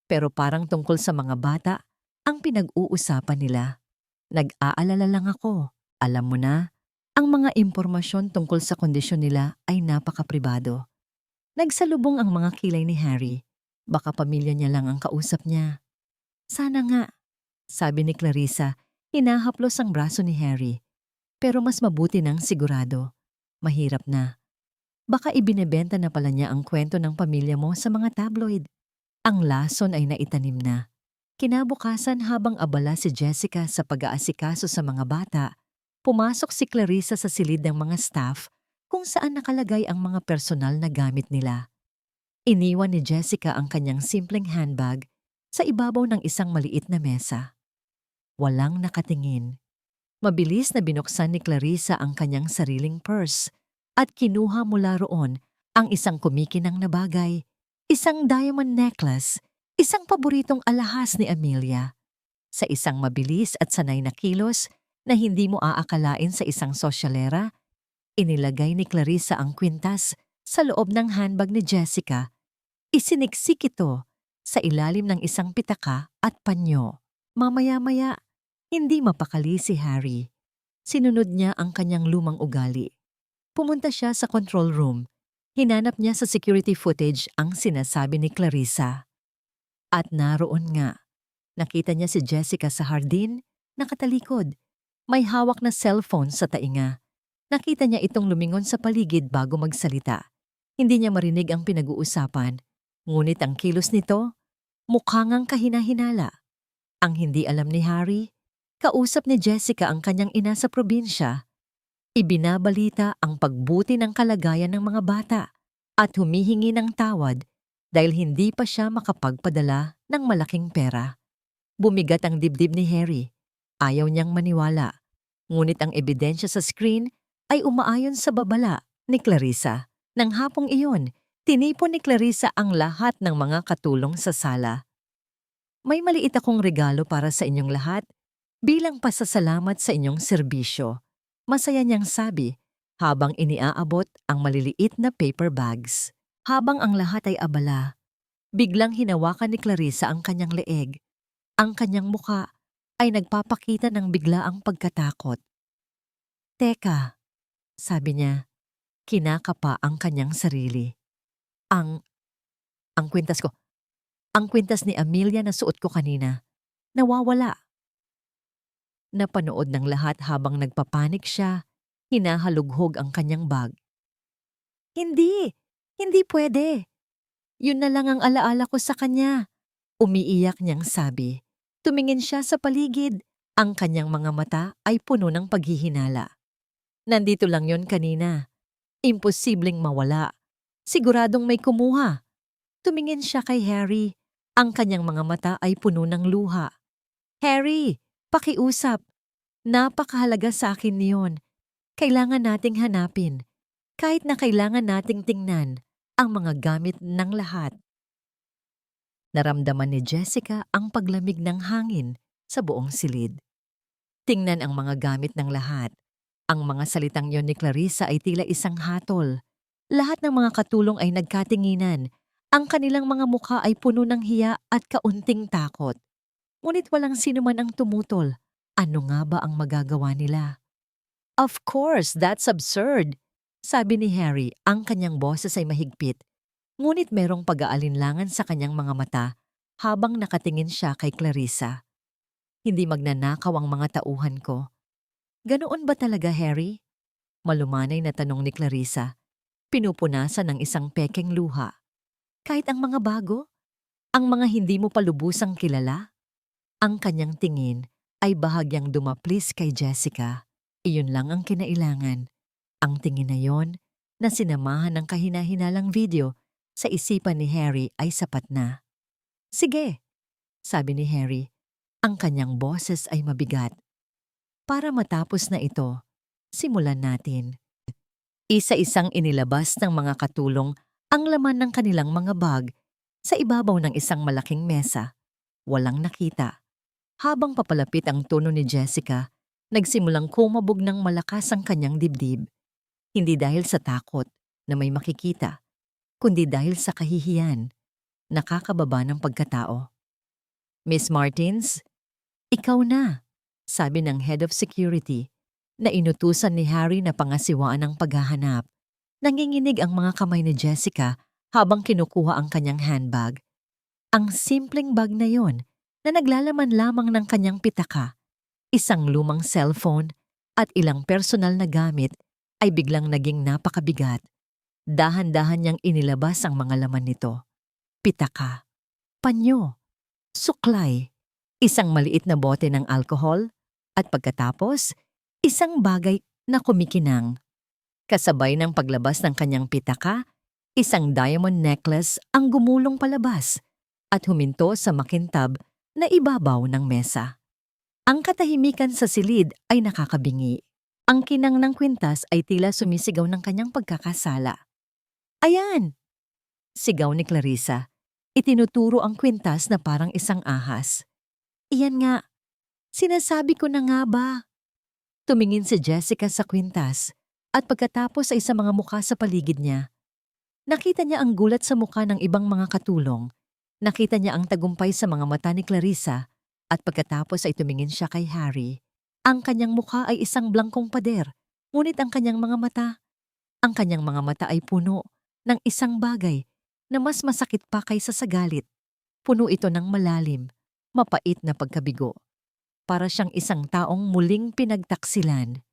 pero parang tungkol sa mga bata ang pinag-uusapan nila. Nag-aalala lang ako. Alam mo na, ang mga impormasyon tungkol sa kondisyon nila ay napakapribado." Nagsalubong ang mga kilay ni Harry. Baka pamilya niya lang ang kausap niya. "Sana nga," sabi ni Clarissa, hinahaplos ang braso ni Harry. "Pero mas mabuti nang sigurado. Mahirap na. Baka ibinebenta na pala niya ang kwento ng pamilya mo sa mga tabloid." Ang lason ay naitanim na. Kinabukasan, habang abala si Jessica sa pag-aasikaso sa mga bata, pumasok si Clarissa sa silid ng mga staff kung saan nakalagay ang mga personal na gamit nila. Iniwan ni Jessica ang kanyang simpleng handbag sa ibabaw ng isang maliit na mesa. Walang nakatingin. Mabilis na binuksan ni Clarissa ang kanyang sariling purse at kinuha mula roon ang isang kumikinang na bagay, isang diamond necklace, isang paboritong alahas ni Amelia. Sa isang mabilis at sanay na kilos na hindi mo aakalain sa isang sosyalera, inilagay ni Clarissa ang kwintas sa loob ng handbag ni Jessica. Isiniksik ito sa ilalim ng isang pitaka at panyo. Mamaya-maya, hindi mapakali si Harry. Sinunod niya ang kanyang lumang ugali. Pumunta siya sa control room. Hinanap niya sa security footage ang sinasabi ni Clarissa. At naroon nga, nakita niya si Jessica sa hardin, nakatalikod. May hawak na cellphone sa tainga. Nakita niya itong lumingon sa paligid bago magsalita. Hindi niya marinig ang pinag-uusapan, ngunit ang kilos nito, mukha ngang kahina-hinala. Ang hindi alam ni Harry, kausap ni Jessica ang kanyang ina sa probinsya. Ibinabalita ang pagbuti ng kalagayan ng mga bata at humihingi ng tawad dahil hindi pa siya makapagpadala ng malaking pera. Bumigat ang dibdib ni Harry. Ayaw niyang maniwala. Ngunit ang ebidensya sa screen ay umaayon sa babala ni Clarissa. Nang hapong iyon, tinipon ni Clarissa ang lahat ng mga katulong sa sala. "May maliit akong regalo para sa inyong lahat bilang pasasalamat sa inyong serbisyo," masaya niyang sabi habang iniaabot ang maliliit na paper bags. Habang ang lahat ay abala, biglang hinawakan ni Clarissa ang kanyang leeg. Ang kanyang muka ay nagpapakita ng biglaang pagkatakot. "Teka," sabi niya, kinakapa ang kanyang sarili. Ang, ang kwintas ko, ang kwintas ni Amelia na suot ko kanina, nawawala." Napanood ng lahat habang nagpapanik siya, hinahalughog ang kanyang bag. "Hindi! Hindi pwede! Yun na lang ang alaala ko sa kanya," umiiyak niyang sabi. Tumingin siya sa paligid. Ang kanyang mga mata ay puno ng paghihinala. "Nandito lang yon kanina. Imposibleng mawala. Siguradong may kumuha." Tumingin siya kay Harry. Ang kanyang mga mata ay puno ng luha. "Harry, pakiusap. Napakahalaga sa akin niyon. Kailangan nating hanapin. Kahit na kailangan nating tingnan ang mga gamit ng lahat." Naramdaman ni Jessica ang paglamig ng hangin sa buong silid. Tingnan ang mga gamit ng lahat. Ang mga salitang yon ni Clarissa ay tila isang hatol. Lahat ng mga katulong ay nagkatinginan. Ang kanilang mga mukha ay puno ng hiya at kaunting takot. Ngunit walang sino man ang tumutol. Ano nga ba ang magagawa nila? "Of course, that's absurd," sabi ni Harry. Ang kanyang boses ay mahigpit. Ngunit merong pag-aalinlangan sa kanyang mga mata habang nakatingin siya kay Clarissa. "Hindi magnanakaw ang mga tauhan ko." "Ganoon ba talaga, Harry?" Malumanay na tanong ni Clarissa, pinupunasan ng isang pekeng luha. Kahit ang mga bago? Ang mga hindi mo palubusang kilala? Ang kanyang tingin ay bahagyang dumaplis kay Jessica. Iyon lang ang kinailangan. Ang tingin na yon na sinamahan ng kahina-hinalang video sa isipan ni Harry ay sapat na. Sige, sabi ni Harry. Ang kanyang boses ay mabigat. Para matapos na ito, simulan natin. Isa-isang inilabas ng mga katulong ang laman ng kanilang mga bag sa ibabaw ng isang malaking mesa. Walang nakita. Habang papalapit ang tono ni Jessica, nagsimulang kumabog ng malakas ang kanyang dibdib. Hindi dahil sa takot na may makikita, kundi dahil sa kahihiyan, nakakababa ng pagkatao. Miss Martins, ikaw na, sabi ng head of security na inutusan ni Harry na pangasiwaan ang paghahanap. Nanginginig ang mga kamay ni Jessica habang kinukuha ang kanyang handbag. Ang simpleng bag na yon na naglalaman lamang ng kanyang pitaka, isang lumang cellphone at ilang personal na gamit ay biglang naging napakabigat. Dahan-dahan niyang inilabas ang mga laman nito. Pitaka, panyo, suklay, isang maliit na bote ng alcohol, at pagkatapos, isang bagay na kumikinang. Kasabay ng paglabas ng kanyang pitaka, isang diamond necklace ang gumulong palabas at huminto sa makintab na ibabaw ng mesa. Ang katahimikan sa silid ay nakakabingi. Ang kinang ng kwintas ay tila sumisigaw ng kanyang pagkakasala. Ayan! Sigaw ni Clarissa. Itinuturo ang kwintas na parang isang ahas. Iyan nga. Sinasabi ko na nga ba? Tumingin si Jessica sa kwintas at pagkatapos ay sa mga mukha sa paligid niya. Nakita niya ang gulat sa mukha ng ibang mga katulong. Nakita niya ang tagumpay sa mga mata ni Clarissa at pagkatapos ay tumingin siya kay Harry. Ang kanyang mukha ay isang blangkong pader, ngunit ang kanyang mga mata ay puno ng isang bagay na mas masakit pa kaysa sa galit. Puno ito ng malalim, mapait na pagkabigo. Para siyang isang taong muling pinagtaksilan.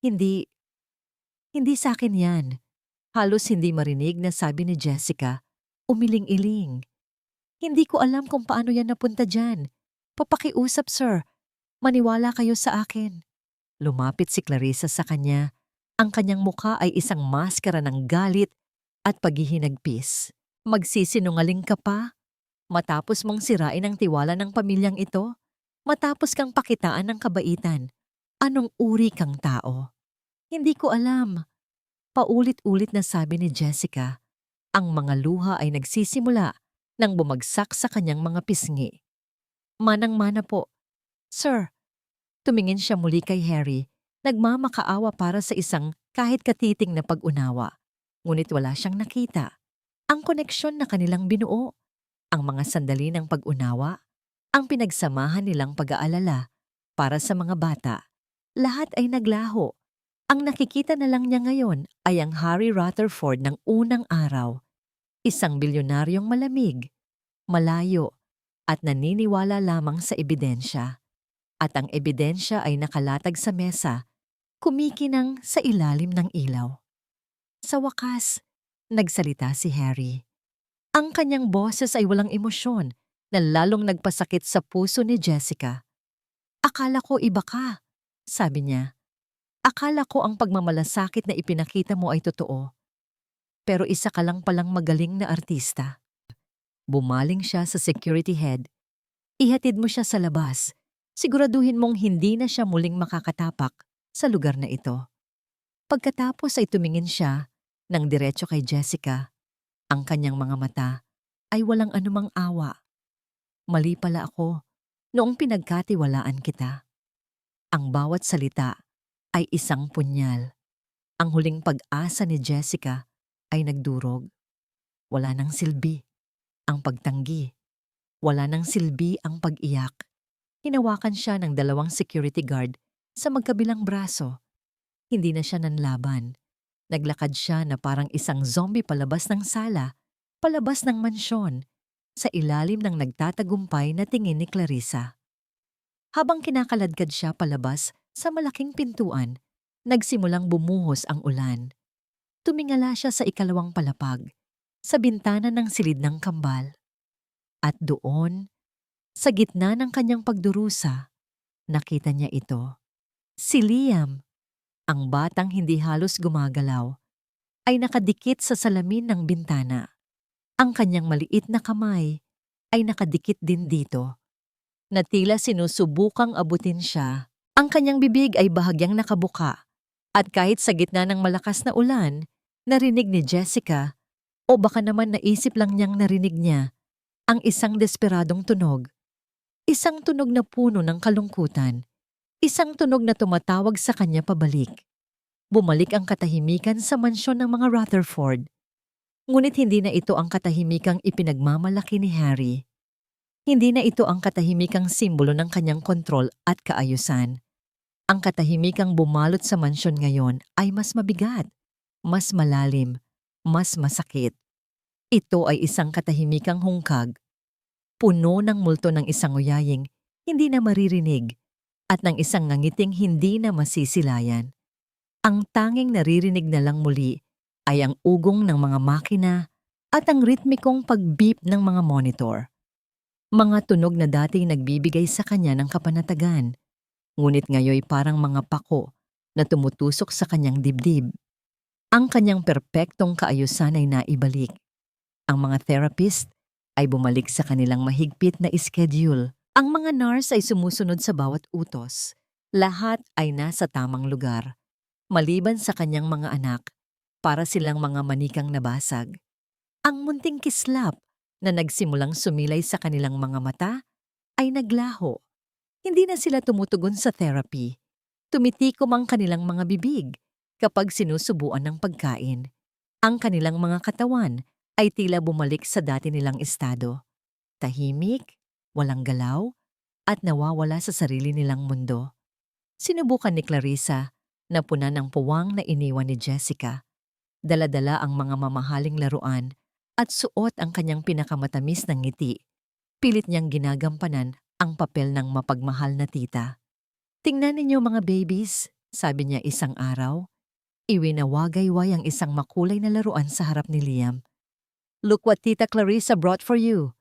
Hindi sa akin yan. Halos hindi marinig na sabi ni Jessica, umiling-iling. Hindi ko alam kung paano yan napunta dyan. Papakiusap, sir. Maniwala kayo sa akin. Lumapit si Clarissa sa kanya. Ang kanyang mukha ay isang maskara ng galit at paghihinagpis. Magsisinungaling ka pa? Matapos mong sirain ang tiwala ng pamilyang ito? Matapos kang pakitaan ng kabaitan? Anong uri kang tao? Hindi ko alam. Paulit-ulit na sabi ni Jessica. Ang mga luha ay nagsisimula nang bumagsak sa kanyang mga pisngi. Manang-mana po. Sir, tumingin siya muli kay Harry, nagmamakaawa para sa isang kahit katiting na pag-unawa. Ngunit wala siyang nakita. Ang koneksyon na kanilang binuo, ang mga sandali ng pag-unawa, ang pinagsamahan nilang pag-aalala para sa mga bata, lahat ay naglaho. Ang nakikita na lang niya ngayon ay ang Harry Rutherford ng unang araw. Isang bilyonaryong malamig, malayo, at naniniwala lamang sa ebidensya. At ang ebidensya ay nakalatag sa mesa, kumikinang sa ilalim ng ilaw. Sa wakas, nagsalita si Harry. Ang kanyang boses ay walang emosyon na lalong nagpasakit sa puso ni Jessica. Akala ko iba ka, sabi niya. Akala ko ang pagmamalasakit na ipinakita mo ay totoo. Pero isa ka lang palang magaling na artista. Bumaling siya sa security head. Ihatid mo siya sa labas. Siguraduhin mong hindi na siya muling makakatapak sa lugar na ito. Pagkatapos ay tumingin siya ng diretso kay Jessica. Ang kanyang mga mata ay walang anumang awa. Mali pala ako noong pinagkatiwalaan kita. Ang bawat salita ay isang punyal. Ang huling pag-asa ni Jessica ay nagdurog. Wala nang silbi ang pagtanggi. Wala nang silbi ang pag-iyak. Hinawakan siya ng dalawang security guard sa magkabilang braso. Hindi na siya nanlaban. Naglakad siya na parang isang zombie palabas ng sala, palabas ng mansyon, sa ilalim ng nagtatagumpay na tingin ni Clarissa. Habang kinakaladkad siya palabas sa malaking pintuan, Nagsimulang bumuhos ang ulan. Tumingala siya sa ikalawang palapag, sa bintana ng silid ng kambal. At doon, sa gitna ng kanyang pagdurusa, nakita niya ito. Si Liam, ang batang hindi halos gumagalaw, ay nakadikit sa salamin ng bintana. Ang kanyang maliit na kamay ay nakadikit din dito, na tila sinusubukang abutin siya. Ang kanyang bibig ay bahagyang nakabuka, at kahit sa gitna ng malakas na ulan, narinig ni Jessica, o baka naman naisip lang niyang narinig niya, ang isang desperadong tunog. Isang tunog na puno ng kalungkutan. Isang tunog na tumatawag sa kanya pabalik. Bumalik ang katahimikan sa mansyon ng mga Rutherford. Ngunit hindi na ito ang katahimikang ipinagmamalaki ni Harry. Hindi na ito ang katahimikang simbolo ng kanyang kontrol at kaayusan. Ang katahimikang bumalot sa mansyon ngayon ay mas mabigat, mas malalim, mas masakit. Ito ay isang katahimikang hungkag, puno ng multo ng isang uyaying hindi na maririnig at ng isang ngangiting hindi na masisilayan. Ang tanging naririnig na lang muli ay ang ugong ng mga makina at ang ritmikong pag-beep ng mga monitor. Mga tunog na dating nagbibigay sa kanya ng kapanatagan, ngunit ngayoy parang mga pako na tumutusok sa kanyang dibdib. Ang kanyang perpektong kaayusan ay naibalik. Ang mga therapist ay bumalik sa kanilang mahigpit na schedule. Ang mga nurse ay sumusunod sa bawat utos. Lahat ay nasa tamang lugar, maliban sa kanyang mga anak, para silang mga manikang nabasag. Ang munting kislap na nagsimulang sumilay sa kanilang mga mata ay naglaho. Hindi na sila tumutugon sa therapy. Tumitikom ang kanilang mga bibig kapag sinusubuan ng pagkain. Ang kanilang mga katawan ay tila bumalik sa dati nilang estado. Tahimik, walang galaw, at nawawala sa sarili nilang mundo. Sinubukan ni Clarissa na puna ng puwang na iniwan ni Jessica. Dala-dala ang mga mamahaling laruan at suot ang kanyang pinakamatamis ng ngiti. Pilit niyang ginagampanan ang papel ng mapagmahal na tita. "Tingnan ninyo mga babies," sabi niya isang araw. Iwinawagayway ang isang makulay na laruan sa harap ni Liam. "Look what Tita Clarissa brought for you."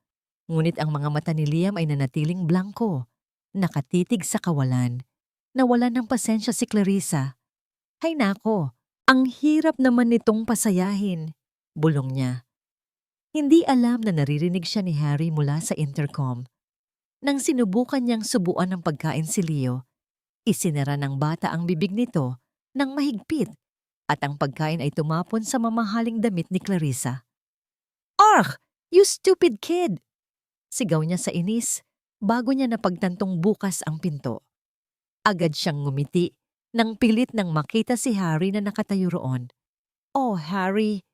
Ngunit ang mga mata ni Liam ay nanatiling blanko, nakatitig sa kawalan. Nawalan ng pasensya si Clarissa. "Hay nako, ang hirap naman nitong pasayahin," bulong niya. Hindi alam na naririnig siya ni Harry mula sa intercom. Nang sinubukan niyang subuan ng pagkain si Leo, isinara ng bata ang bibig nito ng mahigpit at ang pagkain ay tumapon sa mamahaling damit ni Clarissa. "Argh! You stupid kid!" Sigaw niya sa inis bago niya napagtantong bukas ang pinto. Agad siyang ngumiti nang pilit nang makita si Harry na nakatayo roon. "Oh, Harry,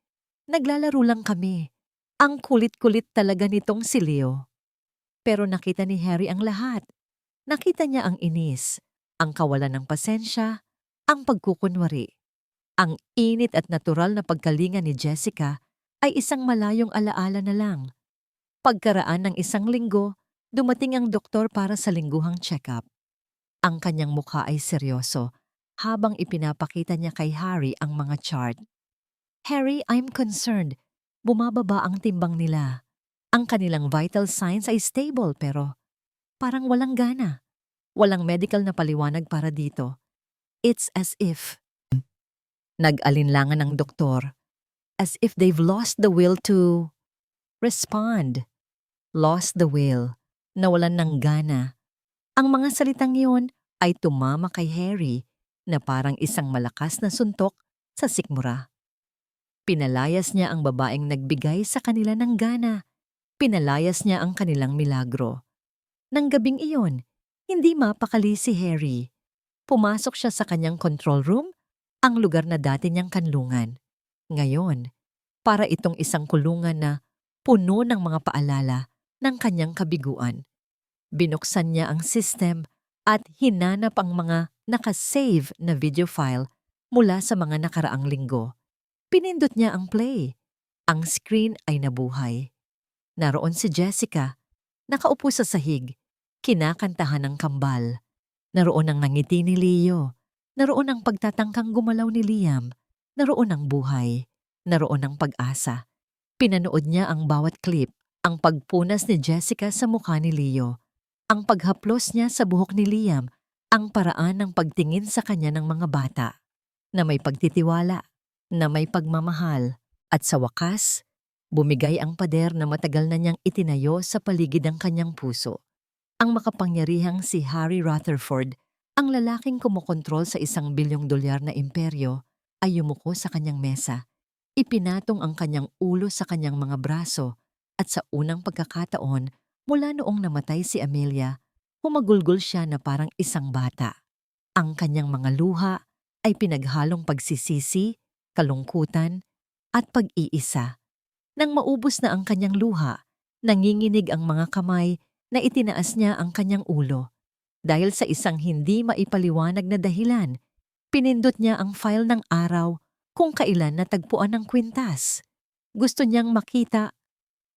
naglalaro lang kami. Ang kulit-kulit talaga nitong si Leo." Pero nakita ni Harry ang lahat. Nakita niya ang inis, ang kawalan ng pasensya, ang pagkukunwari. Ang init at natural na pagkalinga ni Jessica ay isang malayong alaala na lang. Pagkaraan ng isang linggo, dumating ang doktor para sa lingguhang check-up. Ang kanyang mukha ay seryoso habang ipinapakita niya kay Harry ang mga chart. "Harry, I'm concerned. Bumababa ang timbang nila. Ang kanilang vital signs ay stable pero parang walang gana. Walang medical na paliwanag para dito. It's as if..." Nag-alinlangan ng doktor. As if they've lost the will to respond. Lost the will. Nawalan ng gana. Ang mga salitang iyon ay tumama kay Harry na parang isang malakas na suntok sa sikmura. Pinalayas niya ang babaeng nagbigay sa kanila ng gana. Pinalayas niya ang kanilang milagro. Nang gabing iyon, hindi mapakali si Harry. Pumasok siya sa kanyang control room, ang lugar na dati niyang kanlungan. Ngayon, para itong isang kulungan na puno ng mga paalala ng kanyang kabiguan. Binuksan niya ang system at hinanap ang mga nakasave na video file mula sa mga nakaraang linggo. Pinindot niya ang play. Ang screen ay nabuhay. Naroon si Jessica, nakaupo sa sahig, kinakantahan ng kambal. Naroon ang nangiti ni Leo, Naroon ang pagtatangkang gumalaw ni Liam. Naroon ang buhay. Naroon ang pag-asa. Pinanood niya ang bawat clip, ang pagpunas ni Jessica sa mukha ni Leo, ang paghaplos niya sa buhok ni Liam, ang paraan ng pagtingin sa kanya ng mga bata, na may pagtitiwala, na may pagmamahal, at sa wakas, bumigay ang pader na matagal na niyang itinayo sa paligid ng kanyang puso. Ang makapangyarihang si Harry Rutherford, ang lalaking kumokontrol sa $1 billion na imperyo, ay yumuko sa kanyang mesa. Ipinatong ang kanyang ulo sa kanyang mga braso at sa unang pagkakataon, mula noong namatay si Amelia, humagulgol siya na parang isang bata. Ang kanyang mga luha ay pinaghalong pagsisisi, kalungkutan, at pag-iisa. Nang maubos na ang kanyang luha, nanginginig ang mga kamay na itinaas niya ang kanyang ulo. Dahil sa isang hindi maipaliwanag na dahilan, pinindot niya ang file ng araw kung kailan natagpuan ng kwintas. Gusto niyang makita,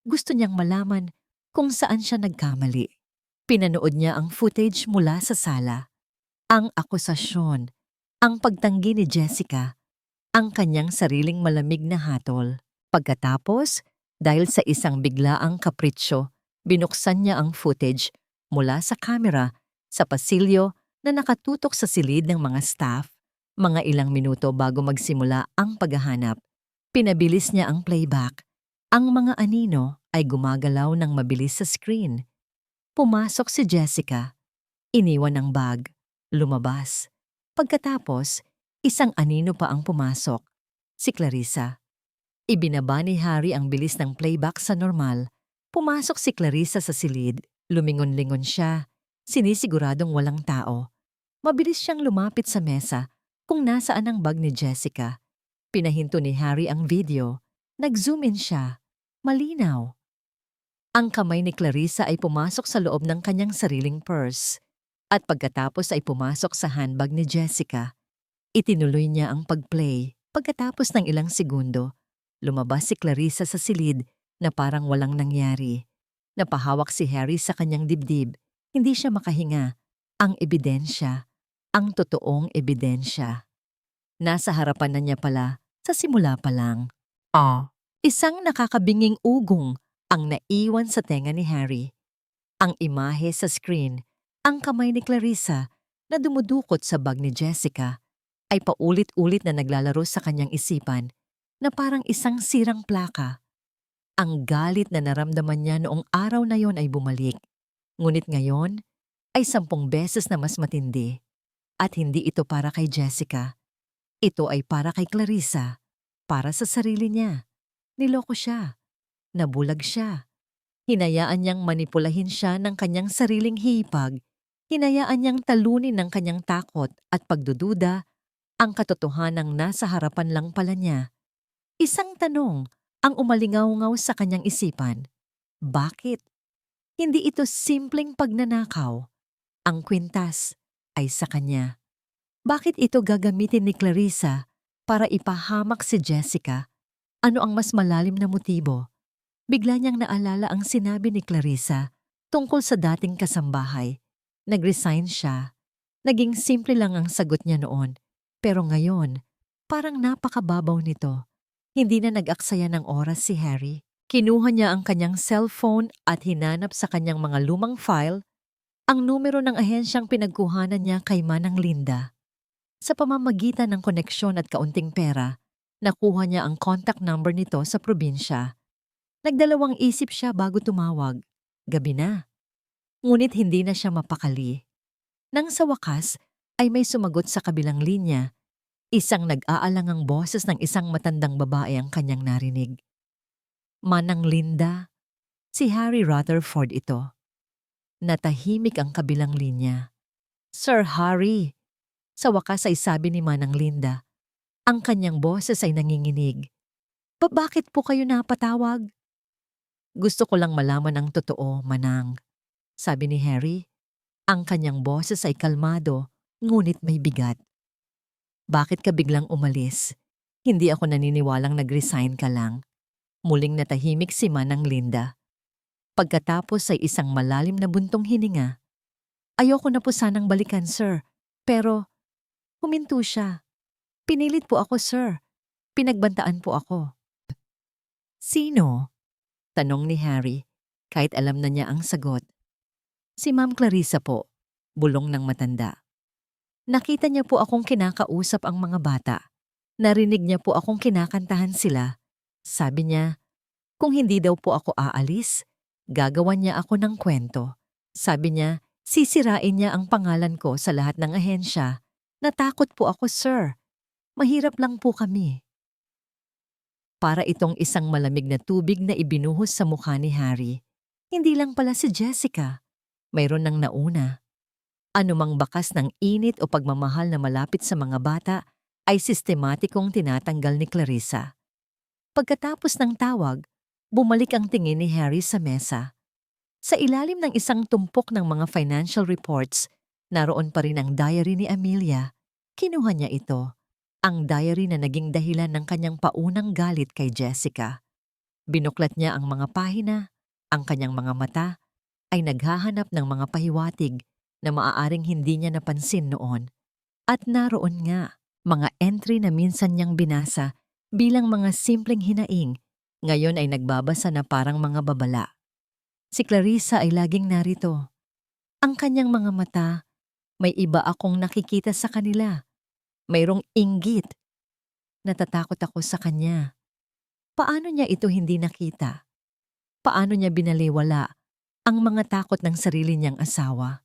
gusto niyang malaman kung saan siya nagkamali. Pinanood niya ang footage mula sa sala. Ang akusasyon, ang pagtanggi ni Jessica, ang kanyang sariling malamig na hatol. Pagkatapos, dahil sa isang biglaang kapritsyo, binuksan niya ang footage mula sa kamera sa pasilyo na nakatutok sa silid ng mga staff. Mga ilang minuto bago magsimula ang paghahanap, pinabilis niya ang playback. Ang mga anino ay gumagalaw ng mabilis sa screen. Pumasok si Jessica. Iniwan ang bag. Lumabas. Pagkatapos, isang anino pa ang pumasok. Si Clarissa. Ibinaba ni Harry ang bilis ng playback sa normal. Pumasok si Clarissa sa silid. Lumingon-lingon siya. Sinisiguradong walang tao. Mabilis siyang lumapit sa mesa kung nasaan ang bag ni Jessica. Pinahinto ni Harry ang video. Nag-zoom in siya. Malinaw. Ang kamay ni Clarissa ay pumasok sa loob ng kanyang sariling purse. At pagkatapos ay pumasok sa handbag ni Jessica. Itinuloy niya ang pag-play. Pagkatapos ng ilang segundo, lumabas si Clarissa sa silid na parang walang nangyari. Napahawak si Harry sa kanyang dibdib. Hindi siya makahinga. Ang ebidensya. Ang totoong ebidensya. Nasa harapan na niya pala, sa simula pa lang. Isang nakakabinging ugong ang naiwan sa tenga ni Harry. Ang imahe sa screen, ang kamay ni Clarissa na dumudukot sa bag ni Jessica, ay paulit-ulit na naglalaro sa kanyang isipan na parang isang sirang plaka. Ang galit na naramdaman niya noong araw na yon ay bumalik. Ngunit ngayon ay 10 beses na mas matindi. At hindi ito para kay Jessica. Ito ay para kay Clarissa. Para sa sarili niya. Niloko siya. Nabulag siya. Hinayaan niyang manipulahin siya ng kanyang sariling hipag. Hinayaan niyang talunin ng kanyang takot at pagdududa ang katotohanang nasa harapan lang pala niya. Isang tanong ang umalingaw-ngaw sa kanyang isipan. Bakit? Hindi ito simpleng pagnanakaw. Ang kwintas ay sa kanya. Bakit ito gagamitin ni Clarissa para ipahamak si Jessica? Ano ang mas malalim na motibo? Bigla niyang naalala ang sinabi ni Clarissa tungkol sa dating kasambahay. Nag-resign siya. Naging simple lang ang sagot niya noon. Pero ngayon, parang napakababaw nito. Hindi na nag-aksaya ng oras si Harry. Kinuha niya ang kanyang cellphone at hinanap sa kanyang mga lumang file ang numero ng ahensyang pinagkuhanan niya kay Manang Linda. Sa pamamagitan ng koneksyon at kaunting pera, nakuha niya ang contact number nito sa probinsya. Nagdalawang isip siya bago tumawag. Gabi na. Ngunit hindi na siya mapakali. Nang sa wakas ay may sumagot sa kabilang linya. Isang nag-aalangang boses ng isang matandang babae ang kanyang narinig. Manang Linda, si Harry Rutherford ito. Natahimik ang kabilang linya. Sir Harry, sa wakas ay sabi ni Manang Linda. Ang kanyang boses ay nanginginig. Bakit po kayo napatawag? Gusto ko lang malaman ang totoo, Manang. Sabi ni Harry. Ang kanyang boses ay kalmado, ngunit may bigat. Bakit ka biglang umalis? Hindi ako naniniwalang nag-resign ka lang. Muling natahimik si Manang Linda. Pagkatapos ay isang malalim na buntong hininga. Ayoko na po sanang balikan, sir. Pero Huminto siya. Pinilit po ako, sir. Pinagbantaan po ako. Sino? Tanong ni Harry, kahit alam na niya ang sagot. Si Ma'am Clarissa po, bulong ng matanda. Nakita niya po akong kinakausap ang mga bata. Narinig niya po akong kinakantahan sila. Sabi niya, kung hindi daw po ako aalis, gagawan niya ako ng kwento. Sabi niya, sisirain niya ang pangalan ko sa lahat ng ahensya. Natakot po ako, sir. Mahirap lang po kami. Para itong isang malamig na tubig na ibinuhos sa mukha ni Harry. Hindi lang pala si Jessica. Mayroon nang nauna. Anumang bakas ng init o pagmamahal na malapit sa mga bata ay sistematikong tinatanggal ni Clarissa. Pagkatapos ng tawag, bumalik ang tingin ni Harry sa mesa. Sa ilalim ng isang tumpok ng mga financial reports, naroon pa rin ang diary ni Amelia. Kinuha niya ito, ang diary na naging dahilan ng kanyang paunang galit kay Jessica. Binuklat niya ang mga pahina, ang kanyang mga mata ay naghahanap ng mga pahiwatig na maaaring hindi niya napansin noon. At naroon nga, mga entry na minsan niyang binasa bilang mga simpleng hinaing, ngayon ay nagbabasa na parang mga babala. Si Clarissa ay laging narito. Ang kanyang mga mata, may iba akong nakikita sa kanila. Mayroong inggit. Natatakot ako sa kanya. Paano niya ito hindi nakita? Paano niya binaliwala ang mga takot ng sarili niyang asawa?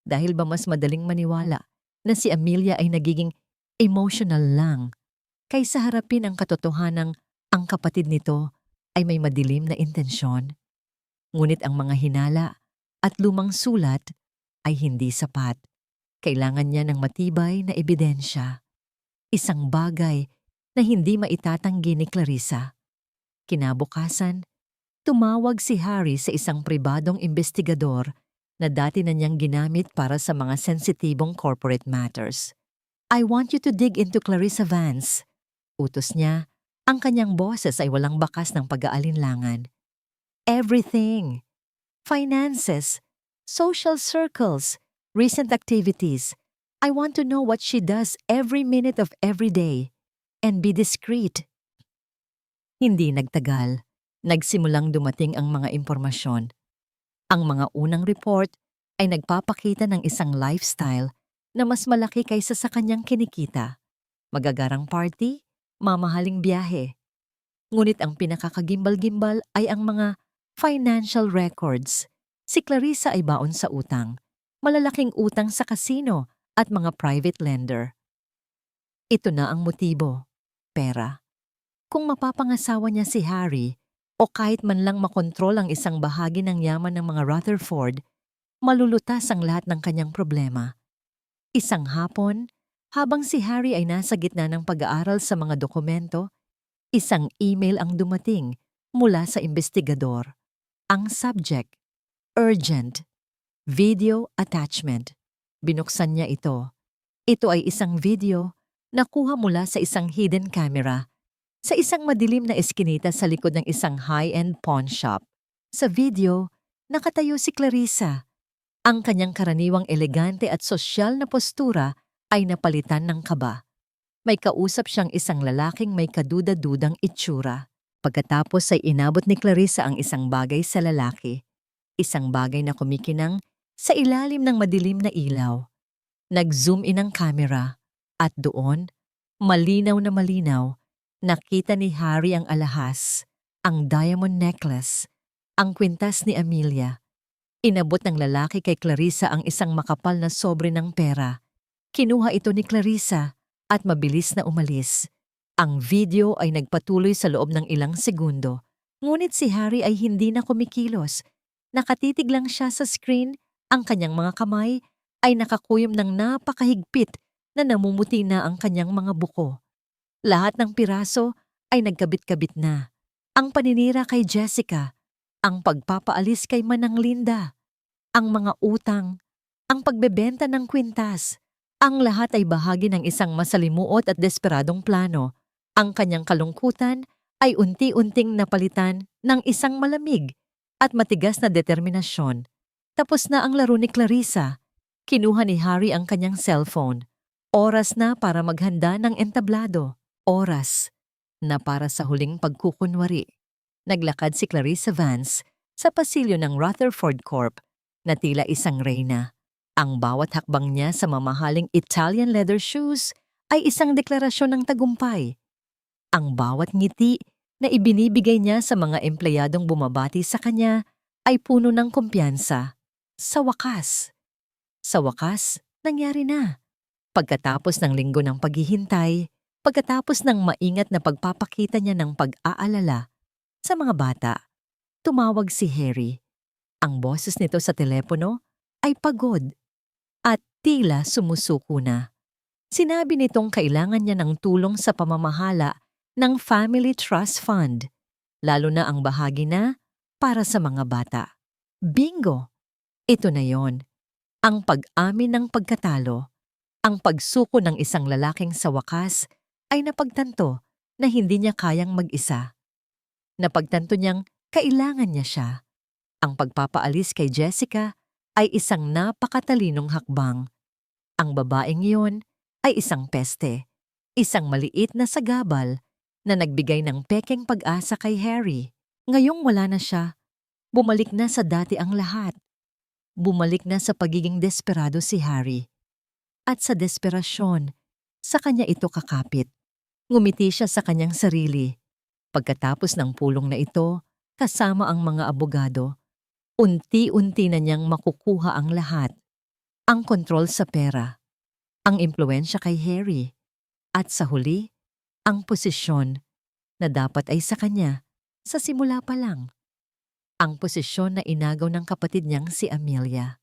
Dahil ba mas madaling maniwala na si Amelia ay nagiging emotional lang kaysa harapin ang katotohanang ang kapatid nito ay may madilim na intensyon? Ngunit ang mga hinala at lumang sulat ay hindi sapat. Kailangan niya ng matibay na ebidensya. Isang bagay na hindi maitatanggi ni Clarissa. Kinabukasan, tumawag si Harry sa isang pribadong investigador na dati na niyang ginamit para sa mga sensitibong corporate matters. I want you to dig into Clarissa Vance. Utos niya, ang kanyang boses ay walang bakas ng pag-aalinlangan. Everything. Finances, social circles, recent activities. I want to know what she does every minute of every day. And be discreet. Hindi nagtagal. Nagsimulang dumating ang mga impormasyon. Ang mga unang report ay nagpapakita ng isang lifestyle na mas malaki kaysa sa kanyang kinikita. Magagarang party, mamahaling biyahe. Ngunit ang pinakakagimbal-gimbal ay ang mga financial records. Si Clarissa ay baon sa utang, malalaking utang sa kasino at mga private lender. Ito na ang motibo, pera. Kung mapapangasawa niya si Harry, o kahit man lang makontrol ang isang bahagi ng yaman ng mga Rutherford, malulutas ang lahat ng kanyang problema. Isang hapon, habang si Harry ay nasa gitna ng pag-aaral sa mga dokumento, isang email ang dumating mula sa investigador. Ang subject, urgent, video attachment. Binuksan niya ito. Ito ay isang video na kuha mula sa isang hidden camera sa isang madilim na eskinita sa likod ng isang high-end pawn shop. Sa video, nakatayo si Clarissa. Ang kanyang karaniwang elegante at sosyal na postura ay napalitan ng kaba. May kausap siyang isang lalaking may kaduda-dudang itsura. Pagkatapos ay inabot ni Clarissa ang isang bagay sa lalaki. Isang bagay na kumikinang sa ilalim ng madilim na ilaw. Nag-zoom in ang camera at doon, malinaw na malinaw, nakita ni Harry ang alahas, ang diamond necklace, ang kwintas ni Amelia. Inabot ng lalaki kay Clarissa ang isang makapal na sobre ng pera. Kinuha ito ni Clarissa at mabilis na umalis. Ang video ay nagpatuloy sa loob ng ilang segundo, ngunit si Harry ay hindi na kumikilos. Nakatitig lang siya sa screen, ang kanyang mga kamay ay nakakuyom ng napakahigpit na namumuti na ang kanyang mga buko. Lahat ng piraso ay nagkabit-kabit na. Ang paninira kay Jessica, ang pagpapaalis kay Manang Linda, ang mga utang, ang pagbebenta ng kwintas, ang lahat ay bahagi ng isang masalimuot at desperadong plano. Ang kanyang kalungkutan ay unti-unting napalitan ng isang malamig at matigas na determinasyon. Tapos na ang laro ni Clarissa. Kinuha ni Harry ang kanyang cellphone. Oras na para maghanda ng entablado. Oras na para sa huling pagkukunwari. Naglakad si Clarissa Vance sa pasilyo ng Rutherford Corp na tila isang reyna. Ang bawat hakbang niya sa mamahaling Italian leather shoes ay isang deklarasyon ng tagumpay. Ang bawat ngiti na ibinibigay niya sa mga empleyadong bumabati sa kanya ay puno ng kumpiyansa. Sa wakas, nangyari na. Pagkatapos ng linggo ng paghihintay, pagkatapos ng maingat na pagpapakita niya ng pag-aalala sa mga bata, tumawag si Harry. Ang boses nito sa telepono ay pagod at tila sumusuko na. Sinabi nitong kailangan niya ng tulong sa pamamahala ng Family Trust Fund, lalo na ang bahagi na para sa mga bata. Bingo! Ito na yon. Ang pag-amin ng pagkatalo. Ang pagsuko ng isang lalaking sa wakas ay napagtanto na hindi niya kayang mag-isa. Napagtanto niyang kailangan niya siya. Ang pagpapaalis kay Jessica ay isang napakatalinong hakbang. Ang babaeng iyon ay isang peste, isang maliit na sagabal na nagbigay ng pekeng pag-asa kay Harry. Ngayong wala na siya, bumalik na sa dati ang lahat. Bumalik na sa pagiging desperado si Harry. At sa desperasyon, sa kanya ito kakapit. Ngumiti siya sa kanyang sarili. Pagkatapos ng pulong na ito, kasama ang mga abogado, unti-unti na niyang makukuha ang lahat. Ang kontrol sa pera, ang impluwensya kay Harry, at sa huli, ang posisyon na dapat ay sa kanya sa simula pa lang. Ang posisyon na inagaw ng kapatid niyang si Amelia.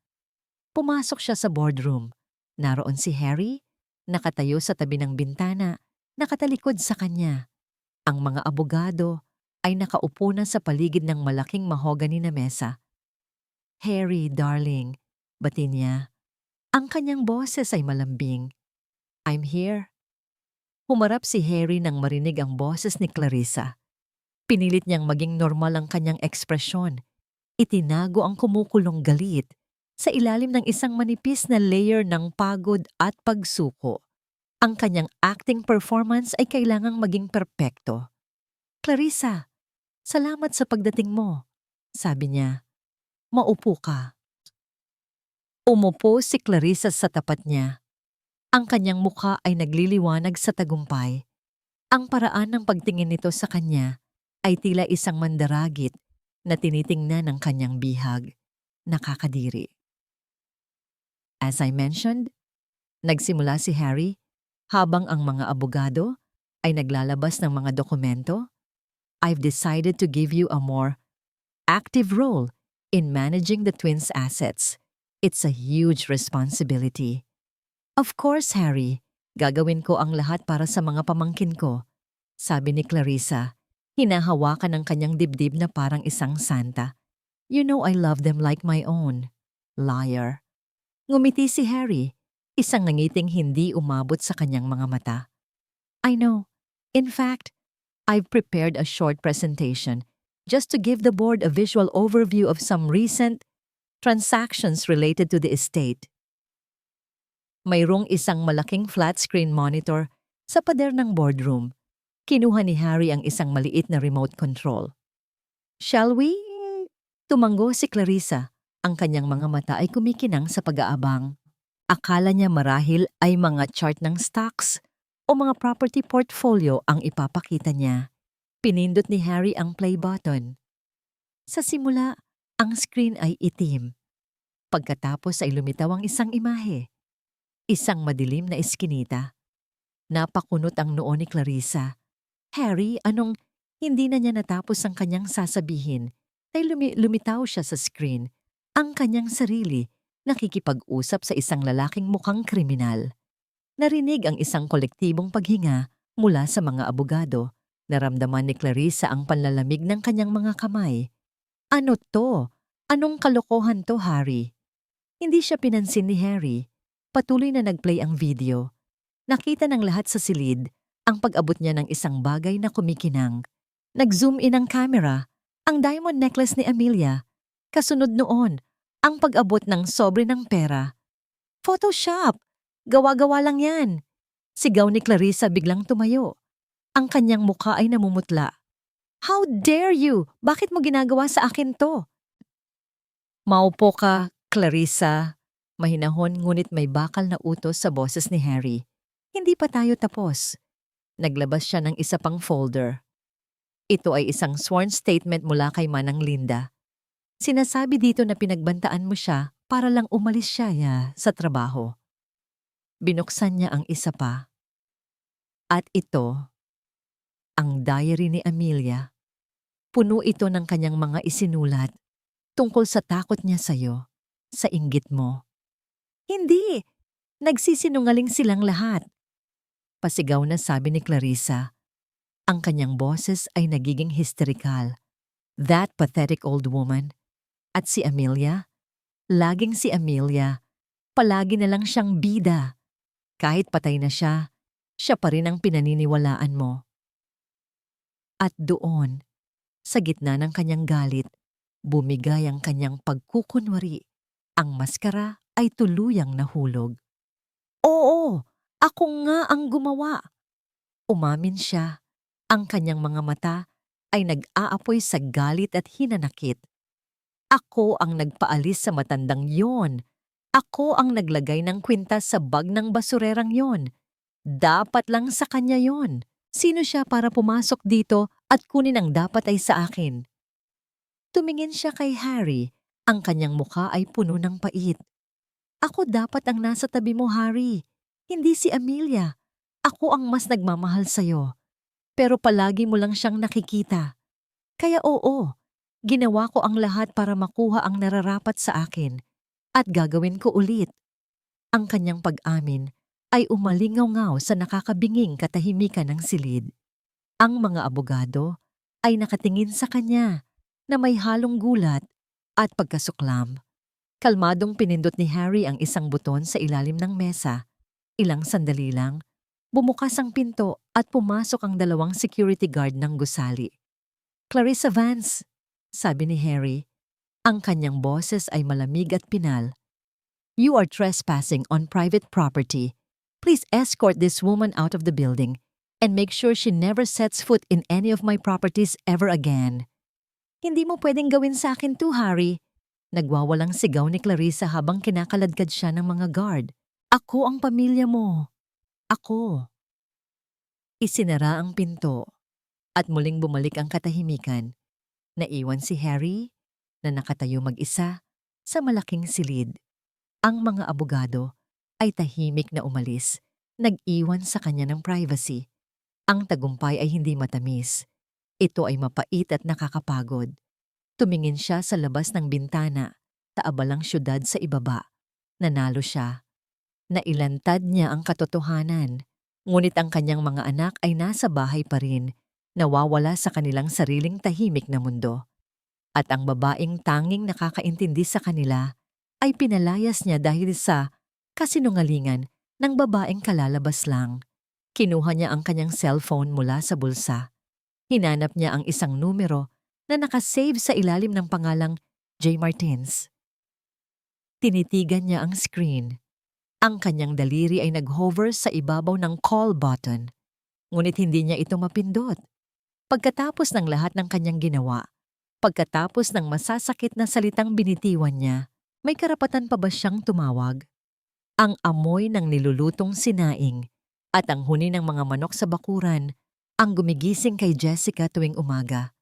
Pumasok siya sa boardroom. Naroon si Harry, nakatayo sa tabi ng bintana, nakatalikod sa kanya. Ang mga abogado ay nakaupo na sa paligid ng malaking mahogany na mesa. Harry, darling, bati niya. Ang kanyang boses ay malambing. I'm here. Humarap si Harry nang marinig ang boses ni Clarissa. Pinilit niyang maging normal ang kanyang ekspresyon. Itinago ang kumukulong galit sa ilalim ng isang manipis na layer ng pagod at pagsuko. Ang kanyang acting performance ay kailangang maging perpekto. Clarissa, salamat sa pagdating mo, sabi niya. Maupo ka. Umupo si Clarissa sa tapat niya. Ang kanyang mukha ay nagliliwanag sa tagumpay. Ang paraan ng pagtingin nito sa kanya ay tila isang mandaragit na tinitingnan ng kanyang bihag. Nakakadiri. As I mentioned, nagsimula si Harry habang ang mga abogado ay naglalabas ng mga dokumento. I've decided to give you a more active role in managing the twins' assets. It's a huge responsibility. Of course, Harry, gagawin ko ang lahat para sa mga pamangkin ko, sabi ni Clarissa, hinahawakan ng kanyang dibdib na parang isang santa. You know I love them like my own. Liar. Ngumiti si Harry, isang nangiting hindi umabot sa kanyang mga mata. I know. In fact, I've prepared a short presentation just to give the board a visual overview of some recent transactions related to the estate. Mayroong isang malaking flat-screen monitor sa pader ng boardroom. Kinuha ni Harry ang isang maliit na remote control. Shall we? Tumango si Clarissa. Ang kanyang mga mata ay kumikinang sa pag-aabang. Akala niya marahil ay mga chart ng stocks o mga property portfolio ang ipapakita niya. Pinindot ni Harry ang play button. Sa simula, ang screen ay itim. Pagkatapos ay lumitaw ang isang imahe. Isang madilim na eskinita. Napakunot ang noo ni Clarissa. Harry, anong hindi na niya natapos ang kanyang sasabihin ay lumitaw siya sa screen. Ang kanyang sarili, nakikipag-usap sa isang lalaking mukhang kriminal. Narinig ang isang kolektibong paghinga mula sa mga abogado. Naramdaman ni Clarissa ang panlalamig ng kanyang mga kamay. Ano to? Anong kalokohan to, Harry? Hindi siya pinansin ni Harry. Patuloy na nagplay ang video. Nakita ng lahat sa silid ang pag-abot niya ng isang bagay na kumikinang. Nag-zoom in ang camera, ang diamond necklace ni Amelia. Kasunod noon, ang pag-abot ng sobre ng pera. Photoshop! Gawa-gawa lang yan. Sigaw ni Clarissa biglang tumayo. Ang kanyang mukha ay namumutla. How dare you? Bakit mo ginagawa sa akin to? Maupo ka, Clarissa. Mahinahon ngunit may bakal na utos sa boses ni Harry. Hindi pa tayo tapos. Naglabas siya ng isa pang folder. Ito ay isang sworn statement mula kay Manang Linda. Sinasabi dito na pinagbantaan mo siya para lang umalis siya sa trabaho. Binuksan niya ang isa pa. At ito, ang diary ni Amelia. Puno ito ng kanyang mga isinulat tungkol sa takot niya sa'yo, sa inggit mo. Hindi! Nagsisinungaling silang lahat. Pasigaw na sabi ni Clarissa. Ang kanyang boses ay nagiging hysterical. That pathetic old woman. At si Amelia? Laging si Amelia. Palagi na lang siyang bida. Kahit patay na siya, siya pa rin ang pinaniniwalaan mo. At doon, sa gitna ng kanyang galit, bumigay ang kanyang pagkukunwari. Ang maskara ay tuluyang nahulog. Oo, ako nga ang gumawa. Umamin siya. Ang kanyang mga mata ay nag-aapoy sa galit at hinanakit. Ako ang nagpaalis sa matandang yon. Ako ang naglagay ng kwintas sa bag ng basurerang yon. Dapat lang sa kanya yon. Sino siya para pumasok dito at kunin ang dapat ay sa akin? Tumingin siya kay Harry. Ang kanyang mukha ay puno ng pait. Ako dapat ang nasa tabi mo, Harry. Hindi si Amelia. Ako ang mas nagmamahal sa'yo. Pero palagi mo lang siyang nakikita. Kaya oo, ginawa ko ang lahat para makuha ang nararapat sa akin. At gagawin ko ulit. Ang kanyang pag-amin ay umalingaw-ngaw sa nakakabinging katahimikan ng silid. Ang mga abogado ay nakatingin sa kanya na may halong gulat at pagkasuklam. Kalmadong pinindot ni Harry ang isang buton sa ilalim ng mesa. Ilang sandali lang, bumukas ang pinto at pumasok ang dalawang security guard ng gusali. Clarissa Vance, sabi ni Harry. Ang kanyang boses ay malamig at pinal. You are trespassing on private property. Please escort this woman out of the building and make sure she never sets foot in any of my properties ever again. Hindi mo pwedeng gawin sa akin to, Harry. Nagwawalang sigaw ni Clarissa habang kinakaladkad siya ng mga guard. Ako ang pamilya mo. Ako. Isinara ang pinto at muling bumalik ang katahimikan. Naiwan si Harry na nakatayo mag-isa sa malaking silid. Ang mga abogado ay tahimik na umalis, nag-iwan sa kanya ng privacy. Ang tagumpay ay hindi matamis. Ito ay mapait at nakakapagod. Tumingin siya sa labas ng bintana, taabalang syudad sa ibaba. Nanalo siya. Nailantad niya ang katotohanan. Ngunit ang kanyang mga anak ay nasa bahay pa rin, nawawala sa kanilang sariling tahimik na mundo. At ang babaeng tanging nakakaintindi sa kanila ay pinalayas niya dahil sa kasinungalingan ng babaeng kalalabas lang. Kinuha niya ang kanyang cellphone mula sa bulsa. Hinanap niya ang isang numero na nakasave sa ilalim ng pangalang J. Martins. Tinitigan niya ang screen. Ang kanyang daliri ay nag-hover sa ibabaw ng call button. Ngunit hindi niya ito mapindot. Pagkatapos ng lahat ng kanyang ginawa, pagkatapos ng masasakit na salitang binitiwan niya, may karapatan pa ba siyang tumawag? Ang amoy ng nilulutong sinaing at ang huni ng mga manok sa bakuran ang gumigising kay Jessica tuwing umaga.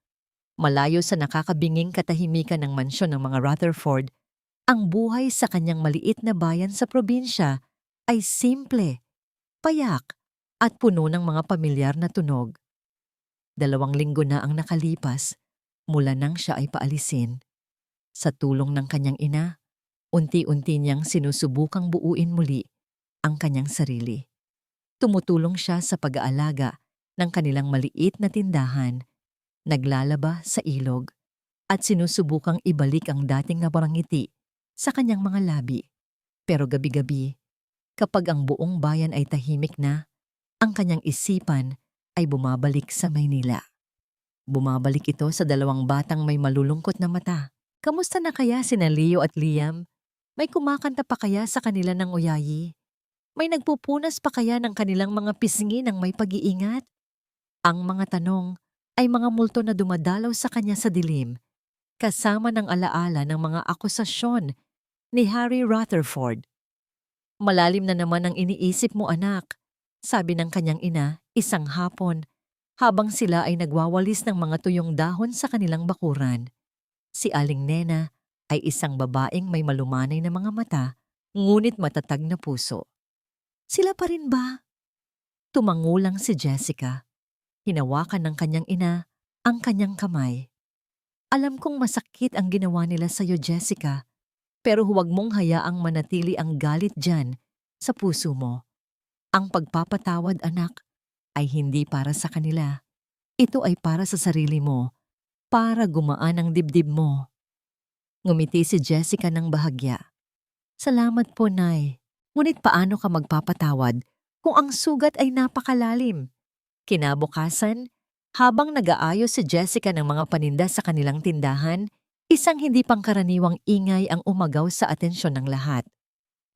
Malayo sa nakakabinging katahimikan ng mansyon ng mga Rutherford, ang buhay sa kanyang maliit na bayan sa probinsya ay simple, payak at puno ng mga pamilyar na tunog. 2 linggo na ang nakalipas mula nang siya ay paalisin. Sa tulong ng kanyang ina, unti-unti niyang sinusubukang buuin muli ang kanyang sarili. Tumutulong siya sa pag-aalaga ng kanilang maliit na tindahan, naglalaba sa ilog, at sinusubukang ibalik ang dating naparangiti sa kanyang mga labi. Pero gabi-gabi, kapag ang buong bayan ay tahimik na, ang kanyang isipan ay bumabalik sa Maynila. Bumabalik ito sa 2 batang may malulungkot na mata. Kamusta na kaya sina Leo at Liam? May kumakanta pa kaya sa kanila ng uyayi? May nagpupunas pa kaya ng kanilang mga pisngi ng may pag-iingat? Ang mga tanong ay mga multo na dumadalaw sa kanya sa dilim, kasama ng alaala ng mga akusasyon ni Harry Rutherford. Malalim na naman ang iniisip mo, anak, sabi ng kanyang ina isang hapon habang sila ay nagwawalis ng mga tuyong dahon sa kanilang bakuran. Si Aling Nena ay isang babaeng may malumanay na mga mata, ngunit matatag na puso. Sila pa rin ba? Tumangulang si Jessica. Hinawakan ng kanyang ina ang kanyang kamay. Alam kong masakit ang ginawa nila sa'yo, Jessica, pero huwag mong hayaang manatili ang galit dyan sa puso mo. Ang pagpapatawad, anak, ay hindi para sa kanila. Ito ay para sa sarili mo, para gumaan ang dibdib mo. Ngumiti si Jessica ng bahagya. Salamat po, Nay. Ngunit paano ka magpapatawad kung ang sugat ay napakalalim? Kinabukasan, habang nag-aayos si Jessica ng mga paninda sa kanilang tindahan, isang hindi pangkaraniwang ingay ang umagaw sa atensyon ng lahat.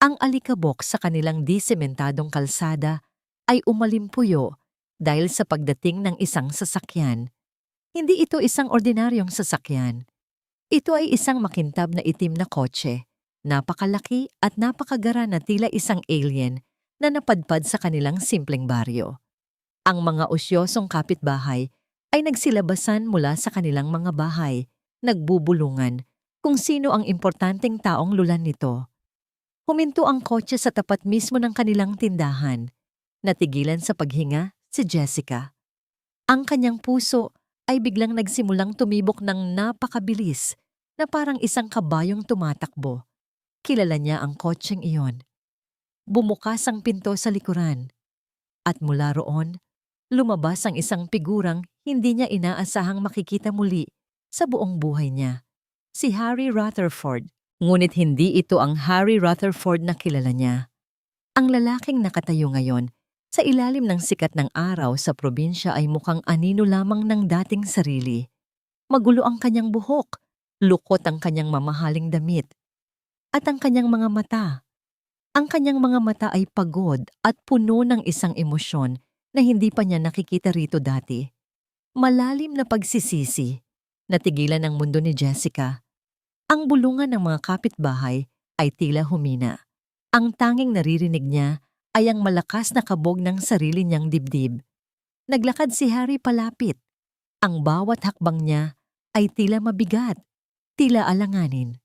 Ang alikabok sa kanilang disementadong kalsada ay umalimpuyo dahil sa pagdating ng isang sasakyan. Hindi ito isang ordinaryong sasakyan. Ito ay isang makintab na itim na kotse, napakalaki at napakagara na tila isang alien na napadpad sa kanilang simpleng baryo. Ang mga osyosong kapitbahay ay nagsilabasan mula sa kanilang mga bahay, nagbubulungan kung sino ang importanteng taong lulan nito. Huminto ang kotse sa tapat mismo ng kanilang tindahan. Natigilan sa paghinga si Jessica. Ang kanyang puso ay biglang nagsimulang tumibok ng napakabilis na parang isang kabayong tumatakbo. Kilala niya ang kotseng iyon. Bumukas ang pinto sa likuran. At mula roon, lumabas ang isang figurang hindi niya inaasahang makikita muli sa buong buhay niya. Si Harry Rutherford. Ngunit hindi ito ang Harry Rutherford na kilala niya. Ang lalaking nakatayo ngayon sa ilalim ng sikat ng araw sa probinsya ay mukhang anino lamang ng dating sarili. Magulo ang kanyang buhok, lukot ang kanyang mamahaling damit, at ang kanyang mga mata. Ang kanyang mga mata ay pagod at puno ng isang emosyon na hindi pa niya nakikita rito dati. Malalim na pagsisisi. Natigilan ang mundo ni Jessica. Ang bulungan ng mga kapitbahay ay tila humina. Ang tanging naririnig niya ay ang malakas na kabog ng sarili niyang dibdib. Naglakad si Harry palapit. Ang bawat hakbang niya ay tila mabigat, tila alanganin.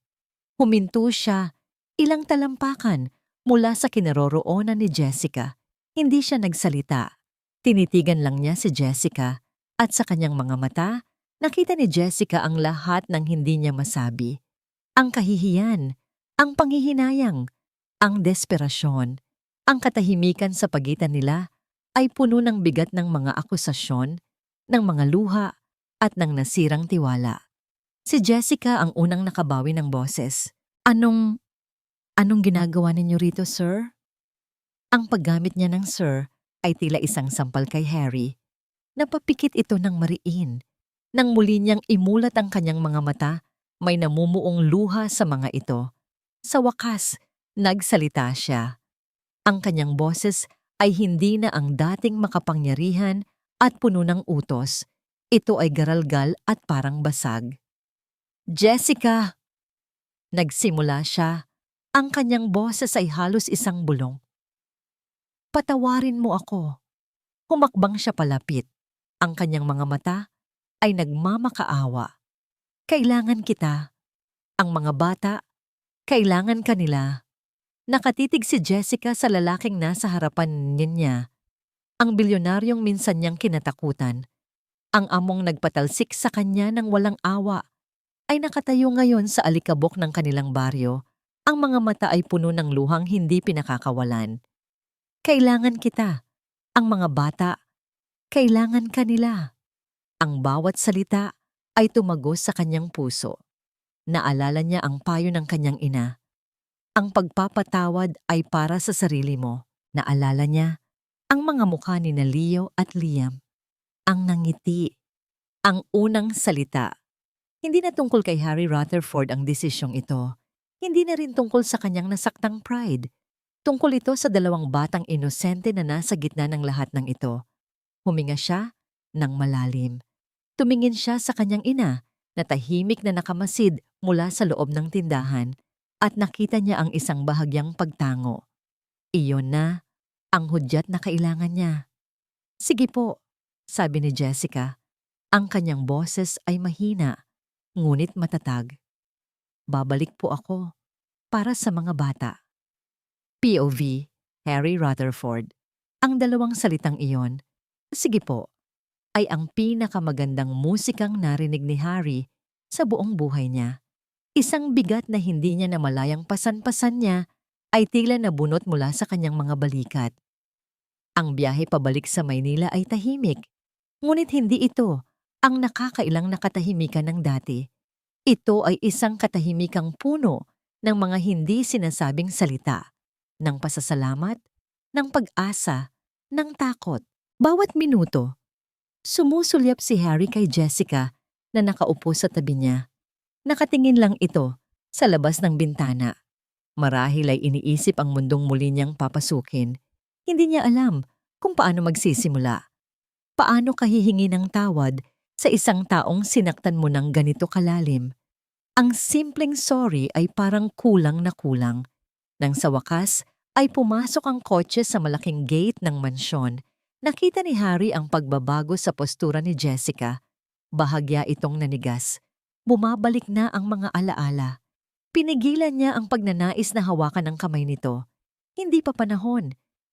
Huminto siya, ilang talampakan mula sa kinaroroonan ni Jessica. Hindi siya nagsalita. Tinitigan lang niya si Jessica at sa kanyang mga mata, nakita ni Jessica ang lahat ng hindi niya masabi. Ang kahihiyan, ang panghihinayang, ang desperasyon, ang katahimikan sa pagitan nila ay puno ng bigat ng mga akusasyon, ng mga luha at ng nasirang tiwala. Si Jessica ang unang nakabawi ng boses. Anong ginagawa ninyo rito, sir? Ang paggamit niya ng sir ay tila isang sampal kay Harry. Napapikit ito ng mariin. Nang muli niyang imulat ang kanyang mga mata, may namumuong luha sa mga ito. Sa wakas, nagsalita siya. Ang kanyang boses ay hindi na ang dating makapangyarihan at puno ng utos. Ito ay garalgal at parang basag. Jessica! Nagsimula siya. Ang kanyang boses ay halos isang bulong. Patawarin mo ako. Humakbang siya palapit. Ang kanyang mga mata ay nagmamakaawa. Kailangan kita. Ang mga bata, kailangan kanila. Nakatitig si Jessica sa lalaking nasa harapan niya. Ang bilyonaryong minsan niyang kinatakutan. Ang among nagpatalsik sa kanya ng walang awa ay nakatayo ngayon sa alikabok ng kanilang baryo. Ang mga mata ay puno ng luhang hindi pinakakawalan. Kailangan kita. Ang mga bata, kailangan kanila. Ang bawat salita ay tumagos sa kanyang puso. Naalala niya ang payo ng kanyang ina. Ang pagpapatawad ay para sa sarili mo. Naalala niya ang mga mukha ni Leo at Liam. Ang nangiti. Ang unang salita. Hindi na tungkol kay Harry Rutherford ang desisyong ito. Hindi na rin tungkol sa kanyang nasaktang pride. Tungkol ito sa dalawang batang inosente na nasa gitna ng lahat ng ito. Huminga siya ng malalim. Tumingin siya sa kanyang ina na tahimik na nakamasid mula sa loob ng tindahan at nakita niya ang isang bahagyang pagtango. Iyon na ang hudyat na kailangan niya. Sige po, sabi ni Jessica. Ang kanyang boses ay mahina, ngunit matatag. Babalik po ako para sa mga bata. POV, Harry Rutherford. Ang dalawang salitang iyon, sige po, ay ang pinakamagandang musikang narinig ni Harry sa buong buhay niya. Isang bigat na hindi niya namalayang pasan-pasan niya ay tila nabunot mula sa kanyang mga balikat. Ang biyahe pabalik sa Maynila ay tahimik, ngunit hindi ito ang nakakailang nakatahimikan ng dati. Ito ay isang katahimikang puno ng mga hindi sinasabing salita, ng pasasalamat, ng pag-asa, ng takot. Bawat minuto, sumusulyap si Harry kay Jessica na nakaupo sa tabi niya. Nakatingin lang ito sa labas ng bintana. Marahil ay iniisip ang mundong muli niyang papasukin. Hindi niya alam kung paano magsisimula. Paano ka hihingi ng tawad sa isang taong sinaktan mo ng ganito kalalim? Ang simpleng sorry ay parang kulang na kulang. Nang sa wakas ay pumasok ang kotse sa malaking gate ng mansyon, nakita ni Harry ang pagbabago sa postura ni Jessica. Bahagya itong nanigas. Bumabalik na ang mga alaala. Pinigilan niya ang pagnanais na hawakan ng kamay nito. Hindi pa panahon.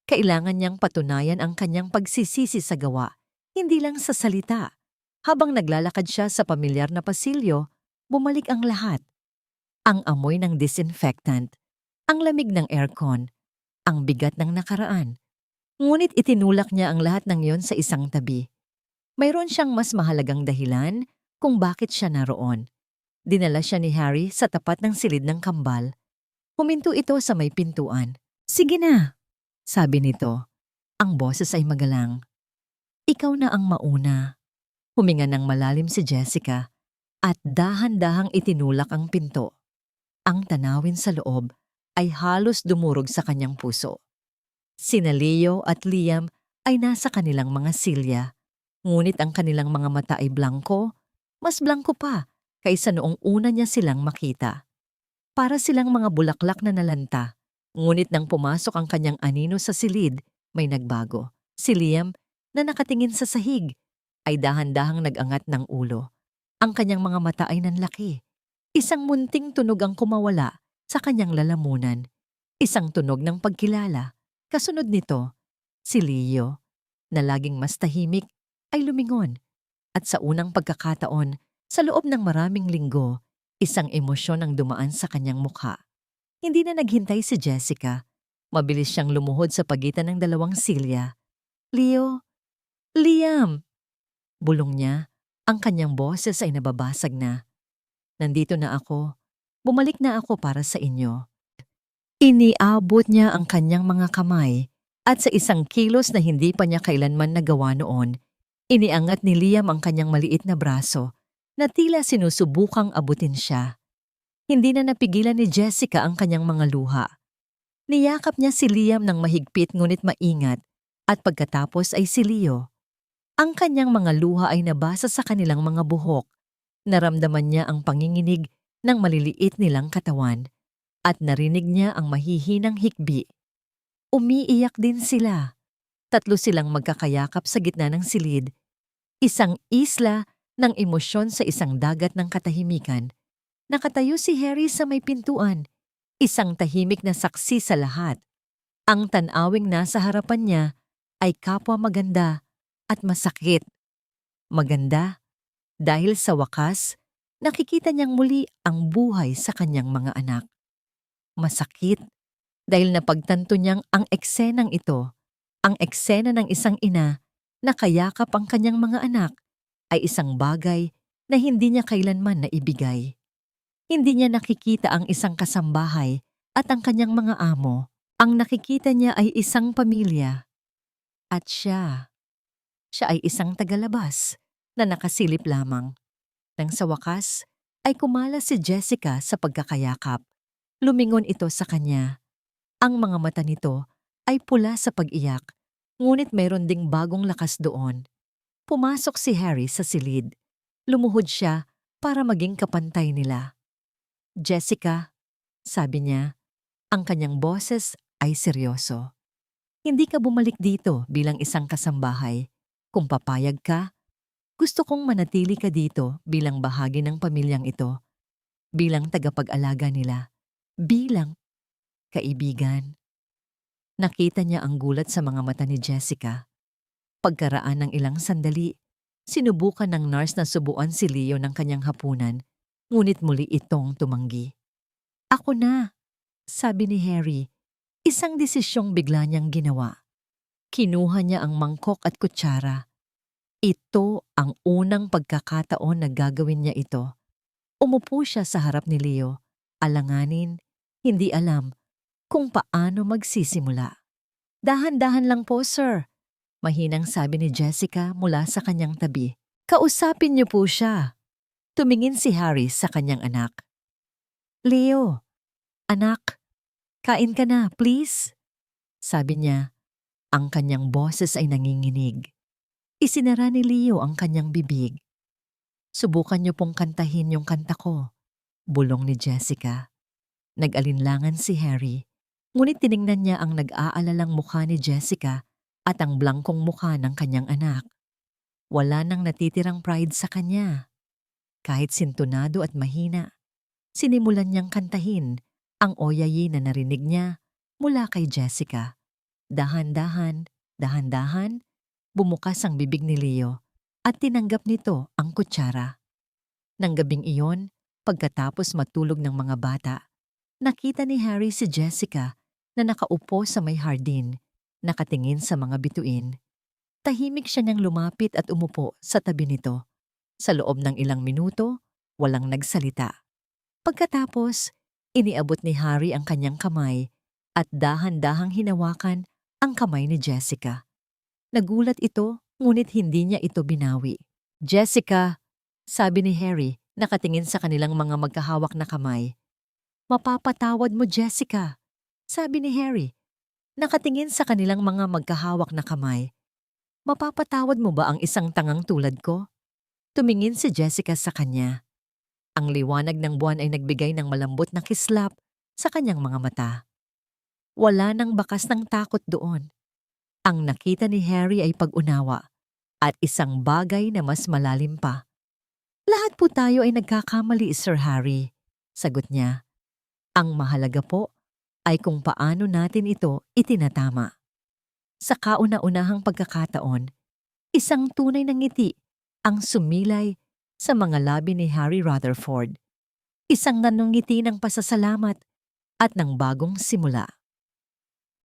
Kailangan niyang patunayan ang kanyang pagsisisi sa gawa, hindi lang sa salita. Habang naglalakad siya sa pamilyar na pasilyo, bumalik ang lahat. Ang amoy ng disinfectant, ang lamig ng aircon, ang bigat ng nakaraan. Ngunit itinulak niya ang lahat ng yon sa isang tabi. Mayroon siyang mas mahalagang dahilan kung bakit siya naroon. Dinala siya ni Harry sa tapat ng silid ng kambal. Huminto ito sa may pintuan. Sige na, sabi nito. Ang boses ay magalang. Ikaw na ang mauna. Huminga ng malalim si Jessica at dahan-dahang itinulak ang pinto. Ang tanawin sa loob ay halos dumurog sa kanyang puso. Sina Leo at Liam ay nasa kanilang mga silya, ngunit ang kanilang mga mata ay blanko, mas blanko pa kaysa noong una niya silang makita. Para silang mga bulaklak na nalanta, ngunit nang pumasok ang kanyang anino sa silid, may nagbago. Si Liam, na nakatingin sa sahig, ay dahan-dahang nag-angat ng ulo. Ang kanyang mga mata ay nanlaki. Isang munting tunog ang kumawala sa kanyang lalamunan. Isang tunog ng pagkilala. Kasunod nito, si Leo, na laging mas tahimik, ay lumingon. At sa unang pagkakataon, sa loob ng maraming linggo, isang emosyon ang dumaan sa kanyang mukha. Hindi na naghintay si Jessica. Mabilis siyang lumuhod sa pagitan ng dalawang silya. Leo, Liam! Bulong niya, ang kanyang boses ay nababasag na. Nandito na ako. Bumalik na ako para sa inyo. Iniabot niya ang kanyang mga kamay at sa isang kilos na hindi pa niya kailanman nagawa noon, iniangat ni Liam ang kanyang maliit na braso na tila sinusubukang abutin siya. Hindi na napigilan ni Jessica ang kanyang mga luha. Niyakap niya si Liam ng mahigpit ngunit maingat at pagkatapos ay si Leo. Ang kanyang mga luha ay nabasa sa kanilang mga buhok. Naramdaman niya ang panginginig ng maliliit nilang katawan at narinig niya ang mahihinang hikbi. Umiiyak din sila. Tatlo silang magkakayakap sa gitna ng silid. Isang isla ng emosyon sa isang dagat ng katahimikan. Nakatayo si Harry sa may pintuan, isang tahimik na saksi sa lahat. Ang tanawing nasa harapan niya ay kapwa maganda at masakit. Maganda dahil sa wakas, nakikita niyang muli ang buhay sa kanyang mga anak. Masakit dahil napagtanto niyang ang eksenang ito, ang eksena ng isang ina na kayakap ang kanyang mga anak, ay isang bagay na hindi niya kailanman naibigay. Hindi niya nakikita ang isang kasambahay at ang kanyang mga amo. Ang nakikita niya ay isang pamilya. At siya ay isang tagalabas na nakasilip lamang. Nang sa wakas, ay kumala si Jessica sa pagkakayakap. Lumingon ito sa kanya. Ang mga mata nito ay pula sa pag-iyak, ngunit mayroon ding bagong lakas doon. Pumasok si Harry sa silid. Lumuhod siya para maging kapantay nila. Jessica, sabi niya, ang kanyang boses ay seryoso. Hindi ka bumalik dito bilang isang kasambahay. Kung papayag ka, gusto kong manatili ka dito bilang bahagi ng pamilyang ito, bilang tagapag-alaga nila, bilang kaibigan. Nakita niya ang gulat sa mga mata ni Jessica. Pagkaraan ng ilang sandali, sinubukan ng nurse na subuan si Leo ng kanyang hapunan, ngunit muli itong tumanggi. Ako na, sabi ni Harry, isang desisyong bigla niyang ginawa. Kinuha niya ang mangkok at kutsara. Ito ang unang pagkakataon na gagawin niya ito. Umupo siya sa harap ni Leo, alanganin, hindi alam kung paano magsisimula. Dahan-dahan lang po, sir. Mahinang sabi ni Jessica mula sa kanyang tabi. Kausapin niyo po siya. Tumingin si Harry sa kanyang anak. Leo, anak, kain ka na, please. Sabi niya, ang kanyang boses ay nanginginig. Isinara ni Leo ang kanyang bibig. Subukan niyo pong kantahin yung kanta ko, bulong ni Jessica. Nag-alinlangan si Harry, ngunit tiningnan niya ang nag-aalalang mukha ni Jessica at ang blangkong mukha ng kanyang anak. Wala nang natitirang pride sa kanya. Kahit sintonado at mahina, sinimulan niyang kantahin ang oyayi na narinig niya mula kay Jessica. Dahan-dahan, dahan-dahan, bumukas ang bibig ni Leo at tinanggap nito ang kutsara. Nang gabing iyon, pagkatapos matulog ng mga bata, nakita ni Harry si Jessica na nakaupo sa may hardin, nakatingin sa mga bituin. Tahimik siya niyang lumapit at umupo sa tabi nito. Sa loob ng ilang minuto, walang nagsalita. Pagkatapos, iniabot ni Harry ang kanyang kamay at dahan-dahang hinawakan ang kamay ni Jessica. Nagulat ito, ngunit hindi niya ito binawi. Jessica, sabi ni Harry, nakatingin sa kanilang mga magkahawak na kamay. Mapapatawad mo, Jessica, sabi ni Harry, nakatingin sa kanilang mga magkahawak na kamay. Mapapatawad mo ba ang isang tangang tulad ko? Tumingin si Jessica sa kanya. Ang liwanag ng buwan ay nagbigay ng malambot na kislap sa kanyang mga mata. Wala nang bakas ng takot doon. Ang nakita ni Harry ay pag-unawa at isang bagay na mas malalim pa. Lahat po tayo ay nagkakamali, Sir Harry, sagot niya. Ang mahalaga po ay kung paano natin ito itinatama. Sa kauna-unahang pagkakataon, isang tunay na ngiti ang sumilay sa mga labi ni Harry Rutherford. Isang nanungngiti ng pasasalamat at ng bagong simula.